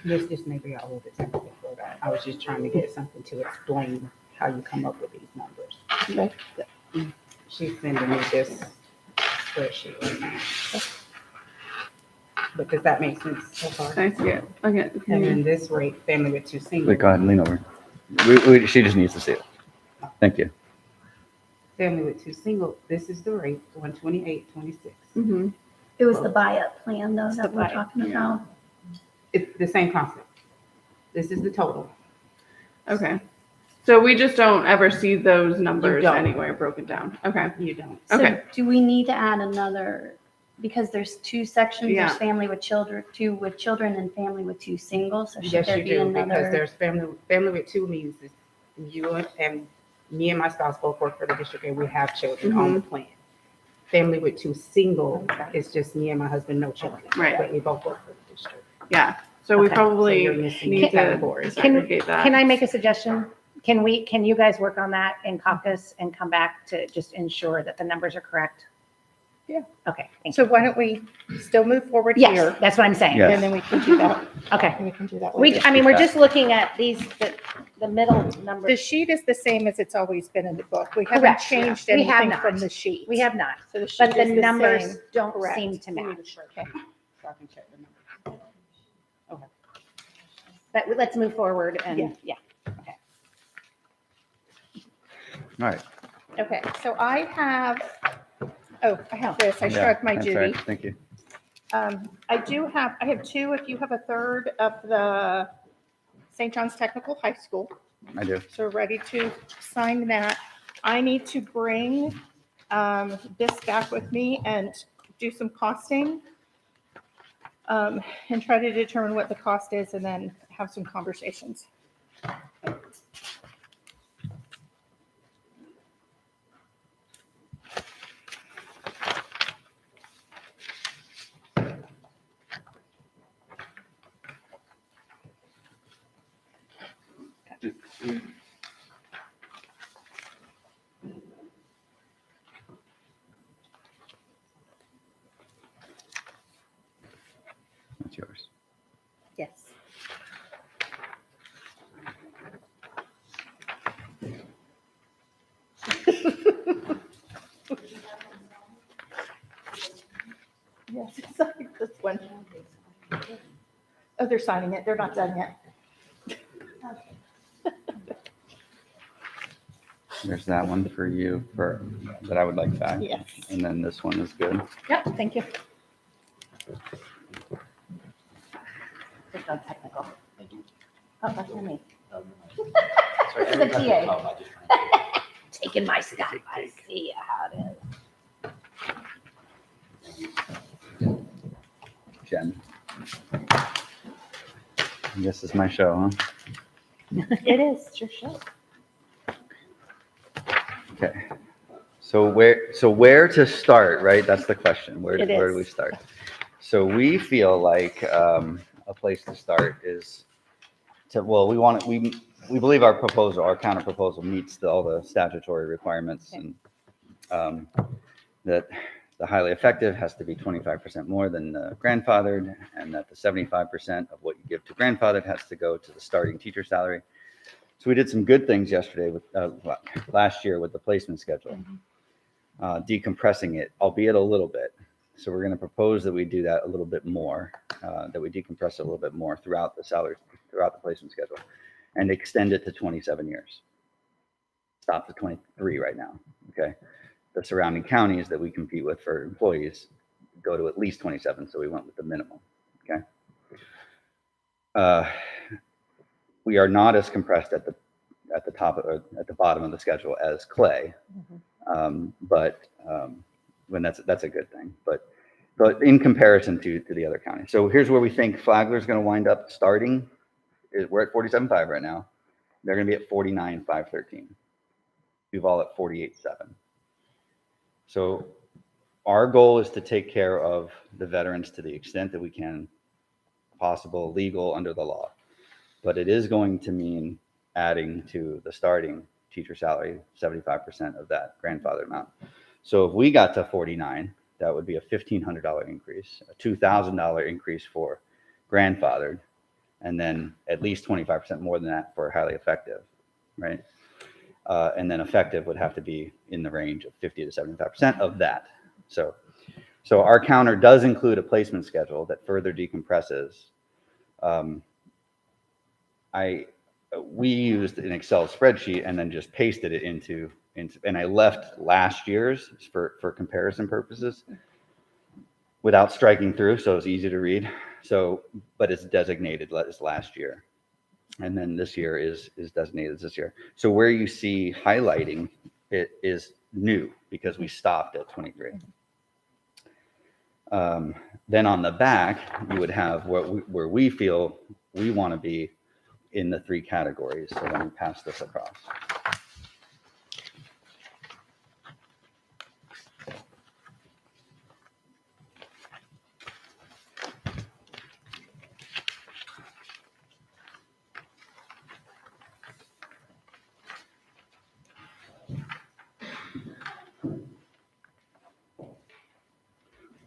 This just may be a little bit technical for that. I was just trying to get something to explain how you come up with these numbers. Okay. She's sending me this spreadsheet right now. But does that make sense so far? I see it. Okay. And then this rate, family with two single. Wait, go ahead and lean over. She just needs to see it. Thank you. Family with two single, this is the rate, 128.26. Mm-hmm. It was the buy-up plan though that we're buy-up, talking about. It's the same concept. This is the total. Okay. So we just don't ever see those numbers don't. anywhere broken down. Okay. You don't. So Okay. do we need to add another, because there's two sections, Yeah. there's family with children, two with children and family with two singles, so should Yes, there you be do, because another? there's family with two means that you and me and my spouse both work for the district and we have children on the plan. Family with two single is just me and my husband, no children. Right. But we both work for the district. Yeah. So we Okay. So probably you're missing need to categories. segregate that. Can I make a suggestion? Can you guys work on that in caucus and come back to just ensure that the numbers are correct? Yeah. Okay, thank you. So why don't we still move forward Yes, here? that's what I'm saying. Yeah. And then we can do that. Okay. We can do that We, later. I mean, we're just looking at the middle The numbers. sheet is the same as it's always been in the book. We haven't Correct. changed We have anything not. from the sheet. We have not, So the sheet but the is the numbers same. don't Correct. seem to match. Okay. So I can check the numbers. But let's move forward and, yeah. All right. Okay, so I have this. I Yeah, shrugged my that's all right. duty. Thank you. I have two, if you have a third of the St. John's Technical High School. I do. So we're ready to sign that. I need to bring this back with me and do some costing and try to determine what the cost is and then have some conversations. That's yours. Yes. Yes, it's like this one. Oh, they're signing it. They're not done yet. There's that one for you that I would like back. Yes. And then this one is good. Yep, thank you. Just on technical. Oh, that's for me. This is a TA. Taking my stuff. I see how it is. Jen. This is my show, huh? It is, it's your show. Okay. So where to start, right? That's the question. Where It do we is. start? So we feel like a place to start is we believe our proposal, our counter proposal meets all the statutory requirements and that the highly effective has to be 25% more than grandfathered, and that the 75% of what you give to grandfathered has to go to the starting teacher salary. So we did some good things yesterday last year with the placement schedule, decompressing it, albeit a little bit. So we're going to propose that we do that a little bit more, that we decompress it a little bit more throughout the placement schedule, and extend it to 27 years. Stop to 23 right now. Okay. The surrounding counties that we compete with for employees go to at least 27, so we went with the minimum. Okay. We are not as compressed at the top or at the bottom of the schedule as Clay, but when that's a good thing. But in comparison to the other counties, so here's where we think Flagler's going to wind up starting. We're at 47.5 right now. They're going to be at 49.513. Duval at 48.7. So our goal is to take care of the veterans to the extent that we can, possible, legal, under the law. But it is going to mean adding to the starting teacher salary 75% of that grandfather amount. So if we got to 49, that would be a $1,500 increase, a $2,000 increase for grandfathered, and then at least 25% more than that for highly effective, right? And then effective would have to be in the range of 50 to 75% of that. So our counter does include a placement schedule that further decompresses. We used an Excel spreadsheet and then just pasted it into and I left last year's for comparison purposes without striking through, so it's easy to read. So, but it's designated as last year. And then this year is designated as this year. So where you see highlighting, it is new because we stopped at 23. Then on the back, you would have where we feel we want to be in the 3 categories. So let me pass this across.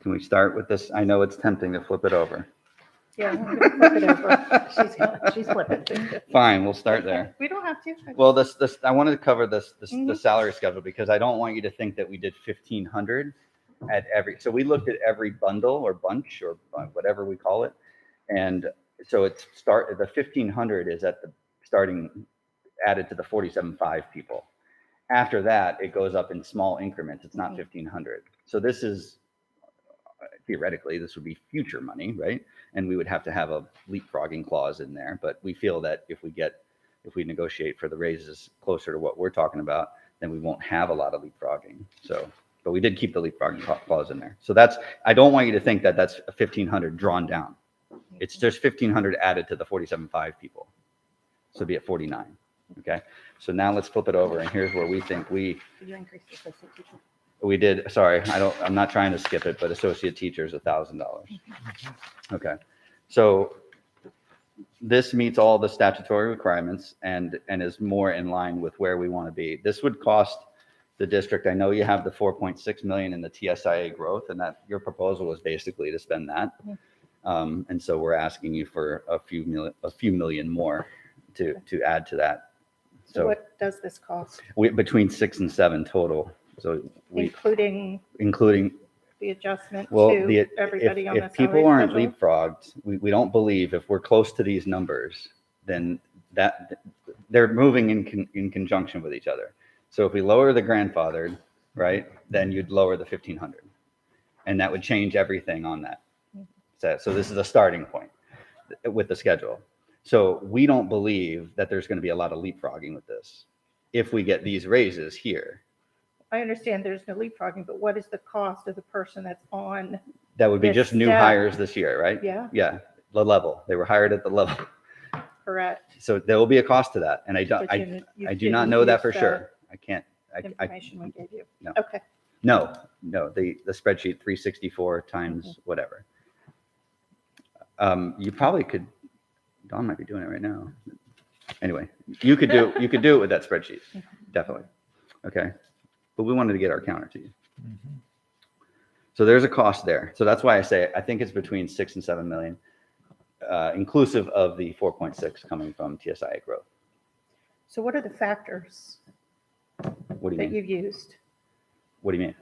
Can we start with this? I know it's tempting to flip it over. Yeah, I'm gonna flip it over. She's flipping. Fine, we'll start there. We don't have to. Well, I wanted to cover the Mhm. salary schedule because I don't want you to think that we did 1,500 at every. So we looked at every bundle or bunch or whatever we call it, and so the 1,500 is at the starting added to the 47.5 people. After that, it goes up in small increments. It's not 1,500. So this is theoretically this would be future money, right? And we would have to have a leapfrogging clause in there. But we feel that if we negotiate for the raises closer to what we're talking about, then we won't have a lot of leapfrogging. So, but we did keep the leapfrogging clause in there. So I don't want you to think that that's 1,500 drawn down. It's just 1,500 added to the 47.5 people. So be at 49. Okay. So now let's flip it over. And here's where we think Did you increase the associate teacher? we did. Sorry, I'm not trying to skip it, but associate teachers, $1,000. Okay. So this meets all the statutory requirements and is more in line with where we want to be. This would cost the district. I know you have the 4.6 million in the TSIA growth, and that your proposal was basically to spend that. And so we're asking you for a few million more to add to that. So what does this cost, Between 6 and 7 total. So including the adjustment to everybody on the if people salary aren't schedule? leapfrogged, we don't believe if we're close to these numbers, then that they're moving in conjunction with each other. So if we lower the grandfathered, right, then you'd lower the 1,500, and that would change everything on that. So this is a starting point with the schedule. So we don't believe that there's going to be a lot of leapfrogging with this if we get these raises here. I understand there's no leapfrogging, but what is the cost of the person that's on? That would be This just new step. hires this year, right? Yeah, Yeah, the level. They were hired at the level. correct. So there will be a cost to that. And I But you do not didn't know that use for the sure. I can't. Information we gave you. No. Okay. No, the spreadsheet 364 times whatever. You probably could, Dawn might be doing it right now. Anyway, you could do it with that spreadsheet. Definitely. Okay. But we wanted to get our counter to you. So there's a cost there. So that's why I say I think it's between 6 and 7 million, inclusive of the 4.6 coming from TSIA growth. So what are the factors What do you that mean? you've used? What do you mean?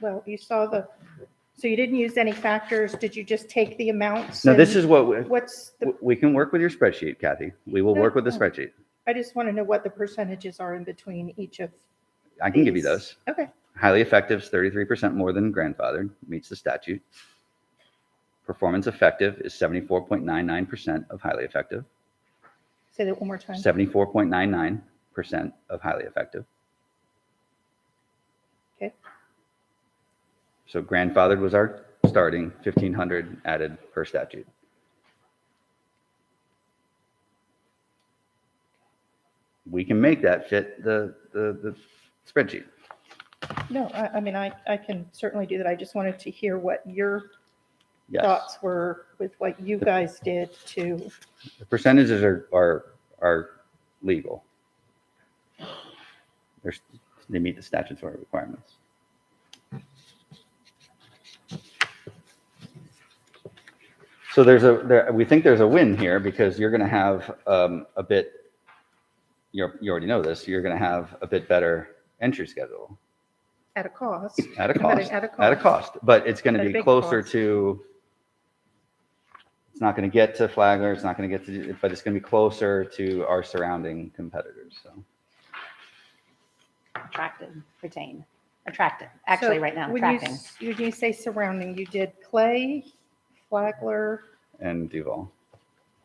Well, you saw so you didn't use any factors. Did you just take the amounts? No, this and is what what's the, we can work with your spreadsheet, Kathy. We will work with the spreadsheet. I just want to know what the percentages are in between each of. I can give you these. those. Okay. Highly effective is 33% more than grandfathered, meets the statute. Performance effective is 74.99% of highly effective. Say that one more time. 74.99% of highly effective. Okay. So grandfathered was our starting, 1,500 added per statute. We can make that fit the spreadsheet. No, I mean, I can certainly do that. I just wanted to hear what your Yes. thoughts were with what you guys did to. The percentages are legal. They meet the statutory requirements. So we think there's a win here because you're going to have a bit. You already know this. You're going to have a bit better entry schedule. At a cost. At a cost. At a cost. At a cost, but it's going At to a be big closer cost. to. It's not going to get to Flagler. It's not going to get to, but it's going to be closer to our surrounding competitors. So Attractive, retain, attractive. Actually, So right now, when attracting. When you say surrounding, you did Clay, Flagler, and Duval.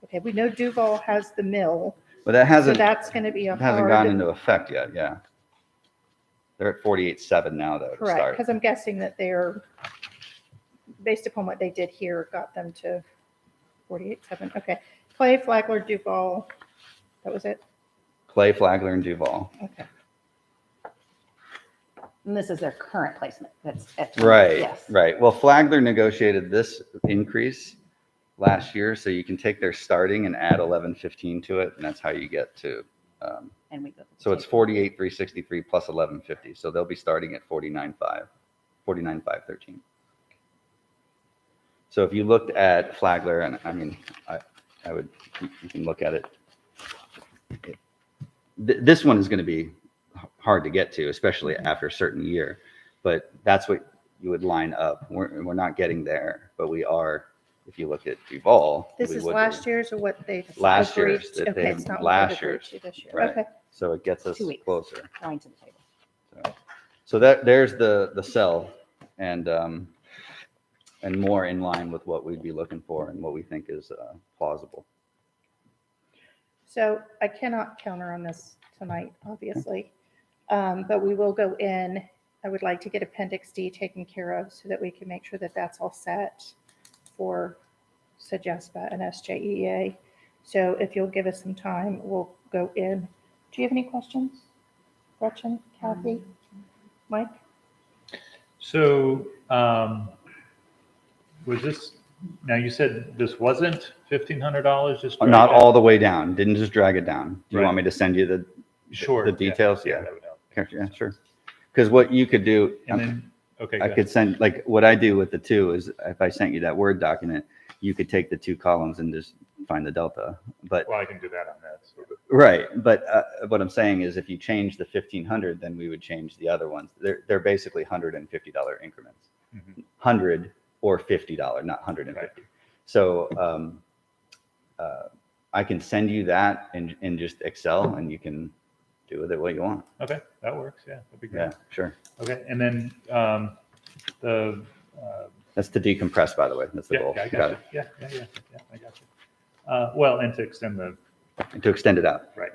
Okay, we know Duval has the mill, But that so hasn't, that's going to be a hasn't gone hard, into effect yet, yeah. They're at 48.7 now, though, to correct, start. because I'm guessing that they're, based upon what they did here, got them to 48.7. Okay, Clay, Flagler, Duval, that was it? Clay, Flagler, and Duval. Okay. And this is their current placement. That's at. Right, Yes. right. Well, Flagler negotiated this increase last year, so you can take their starting and add 11.15 to it, and that's how you get to, And we go. so it's 48,363 plus 11.50, so they'll be starting at 49,513. So if you looked at Flagler, and I mean, I would, you can look at it. This one is going to be hard to get to, especially after a certain year, but that's what you would line up. We're not getting there, but we are. If you look at Duval, This we is would last be. year's or what they Last agreed year's, to? that they Okay, had it's not what last they've agreed year's, to this year. right. Okay, So it gets us 2 weeks. closer. Going to the table. So that there's the cell, and more in line with what we'd be looking for and what we think is plausible. so I cannot counter on this tonight, obviously, but we will go in. I would like to get Appendix D taken care of so that we can make sure that that's all set for SJEA and SJEA. So if you'll give us some time, we'll go in. Do you have any questions? Gretchen, Kathy, Mike? So, was this, now you said this wasn't $1,500, just? dragged Not out? all the way down. Didn't just drag it down. Do you Right. want me to send you the Sure. the details? Yeah. That would help. Yeah, sure. Because what you could do, And then, okay, go I ahead. could send, like, what I do with the two is if I sent you that Word document, you could take the two columns and just find the delta. But, Well, I can do that on this. right, but what I'm saying is if you change the 1,500, then we would change the other ones. They're basically $150 increments. Mhm. 100 or $50, not 150. So I can send you that in just Excel, and you can do with it what you want. Okay, that works, yeah, that'd be Yeah, great. sure. Okay, and then, the, That's to decompress, by the way. That's the yeah, goal. I Got got it. you, yeah, I got you. Well, and to extend the, And to extend it out. right.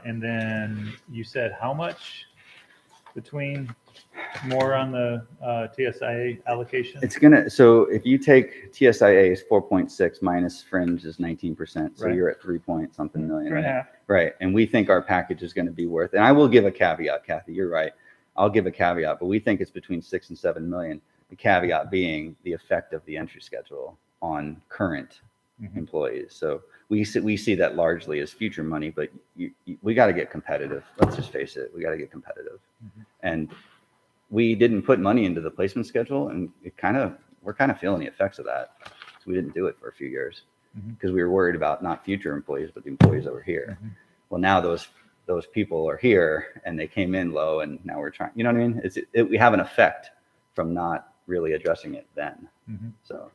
And then you said how much between more on the TSIA allocation? It's gonna, so if you take TSIA is 4.6 minus fringe is 19%. So Right. you're at 3 point something million. 3.5. Right. And we think our package is going to be worth, and I will give a caveat, Kathy, you're right. I'll give a caveat, but we think it's between 6 and 7 million. The caveat being the effect of the entry schedule on current Mhm. employees. So we see that largely as future money, but we got to get competitive. Let's just face it. We got to get competitive. Mhm. And we didn't put money into the placement schedule, and we're kind of feeling the effects of that. So we didn't do it for a few years Mhm. because we were worried about not future employees, but the employees that were here. Mhm. Well, now those people are here and they came in low, and now we're trying, you know what I mean? We have an effect from not really addressing it then. Mhm. So,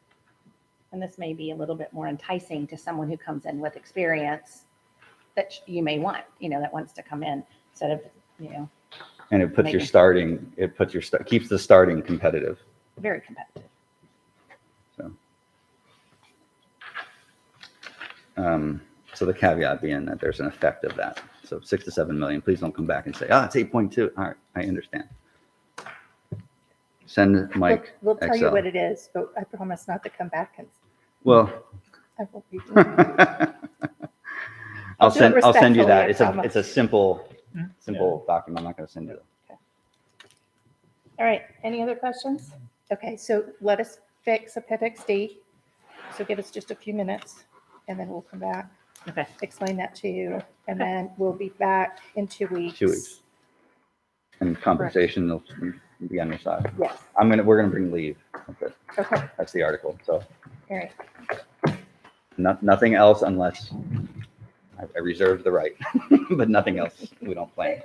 And this may be a little bit more enticing to someone who comes in with experience that you may want, that wants to come in instead of, and it puts Maybe. your starting, keeps the starting competitive. very competitive. So the caveat being that there's an effect of that. So 6 to 7 million, please don't come back and say, it's 8.2. All right, I understand. Send Mike We'll tell you Excel. what it is, but I promise not to come back and Well, I won't be. I'll do it send you respectfully, that. I promise. It's a simple Yeah. document. I'm not going to send you that. All right, any other questions? Okay, so let us fix Appendix D. So give us just a few minutes and then we'll come back, Okay. explain that to you, and then we'll be back in 2 weeks. 2 weeks. And compensation will be on your side. Yes, We're gonna bring leave. That's it. okay, That's the article. So all right. nothing else unless I reserve the right, but nothing else we don't plan.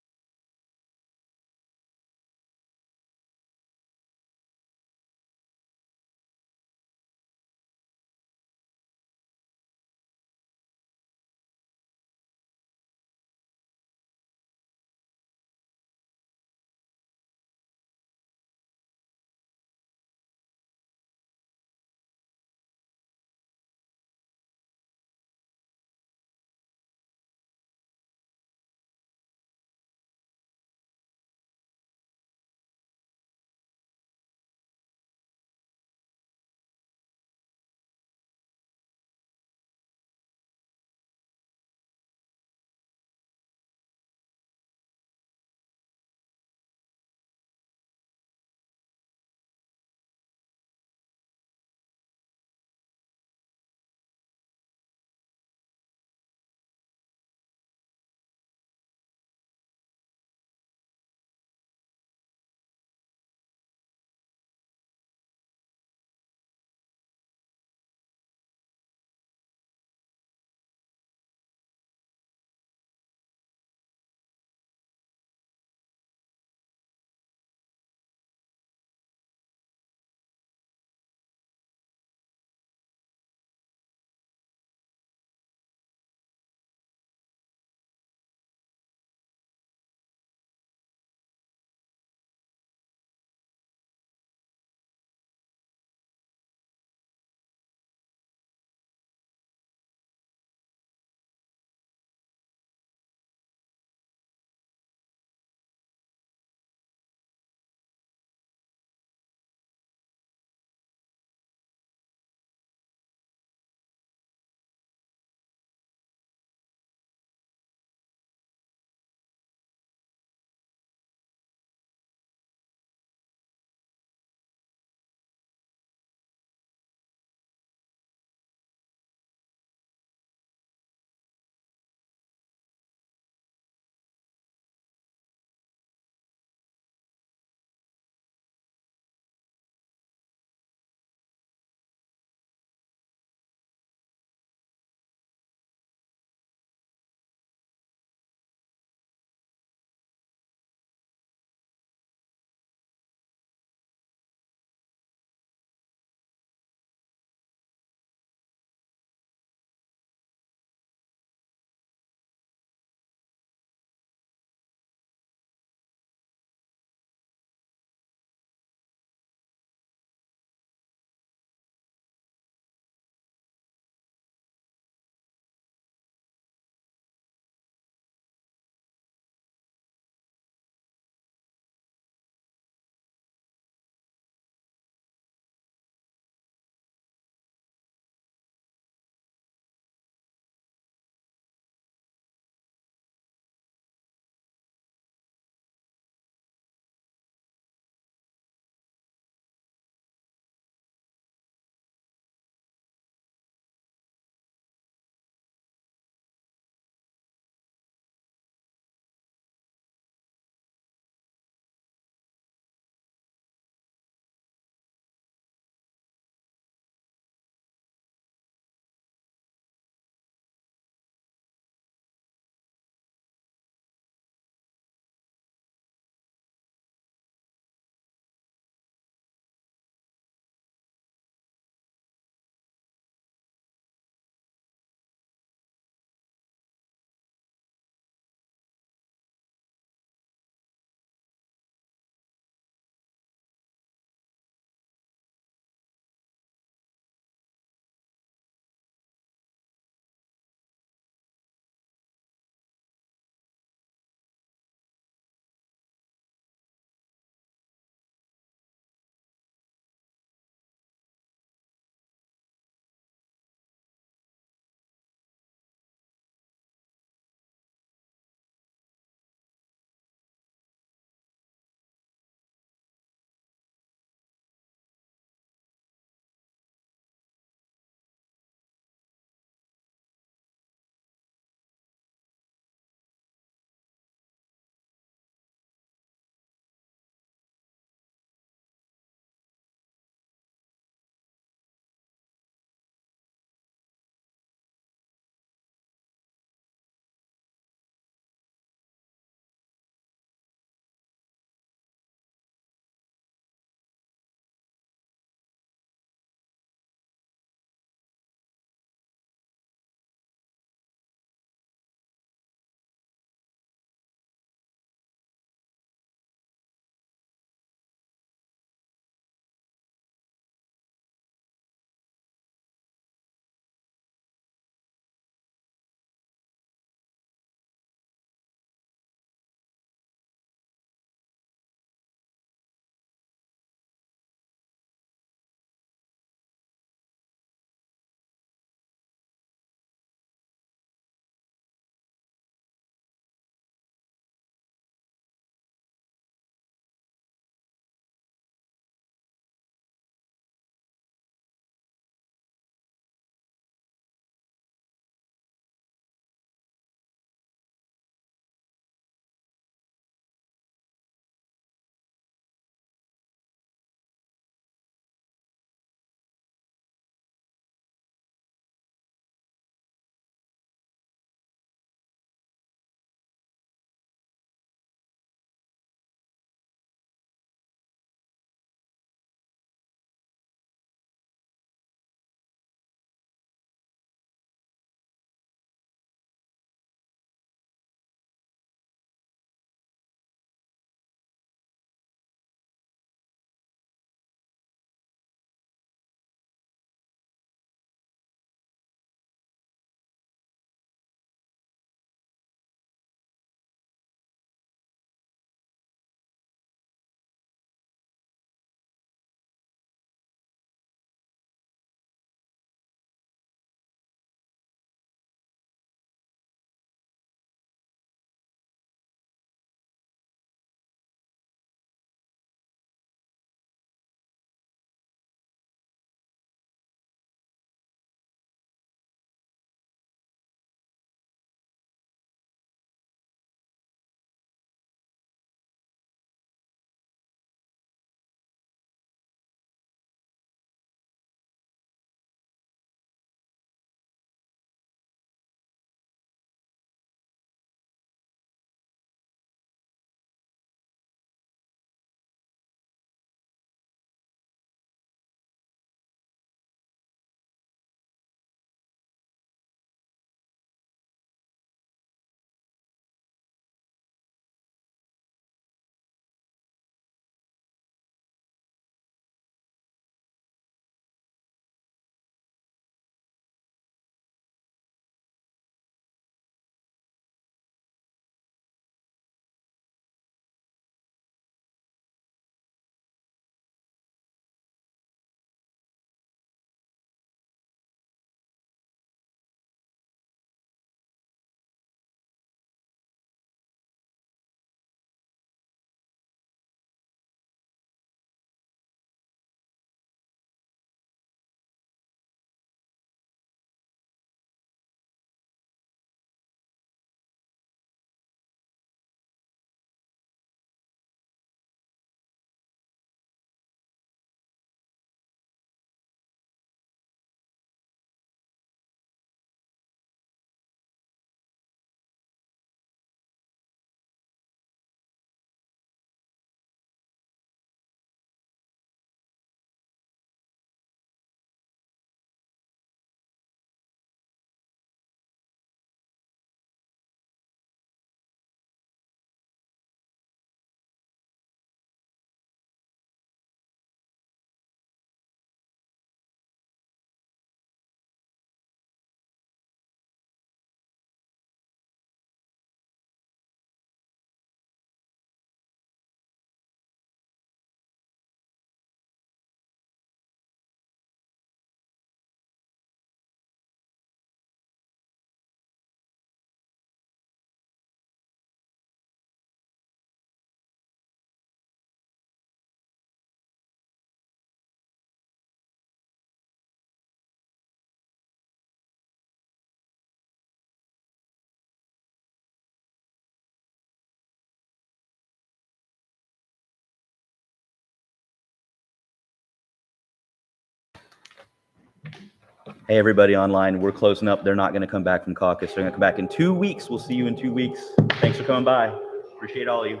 Hey, everybody online, we're closing up. They're not going to come back from caucus. They're going to come back in 2 weeks. We'll see you in 2 weeks. Thanks for coming by. Appreciate all of you.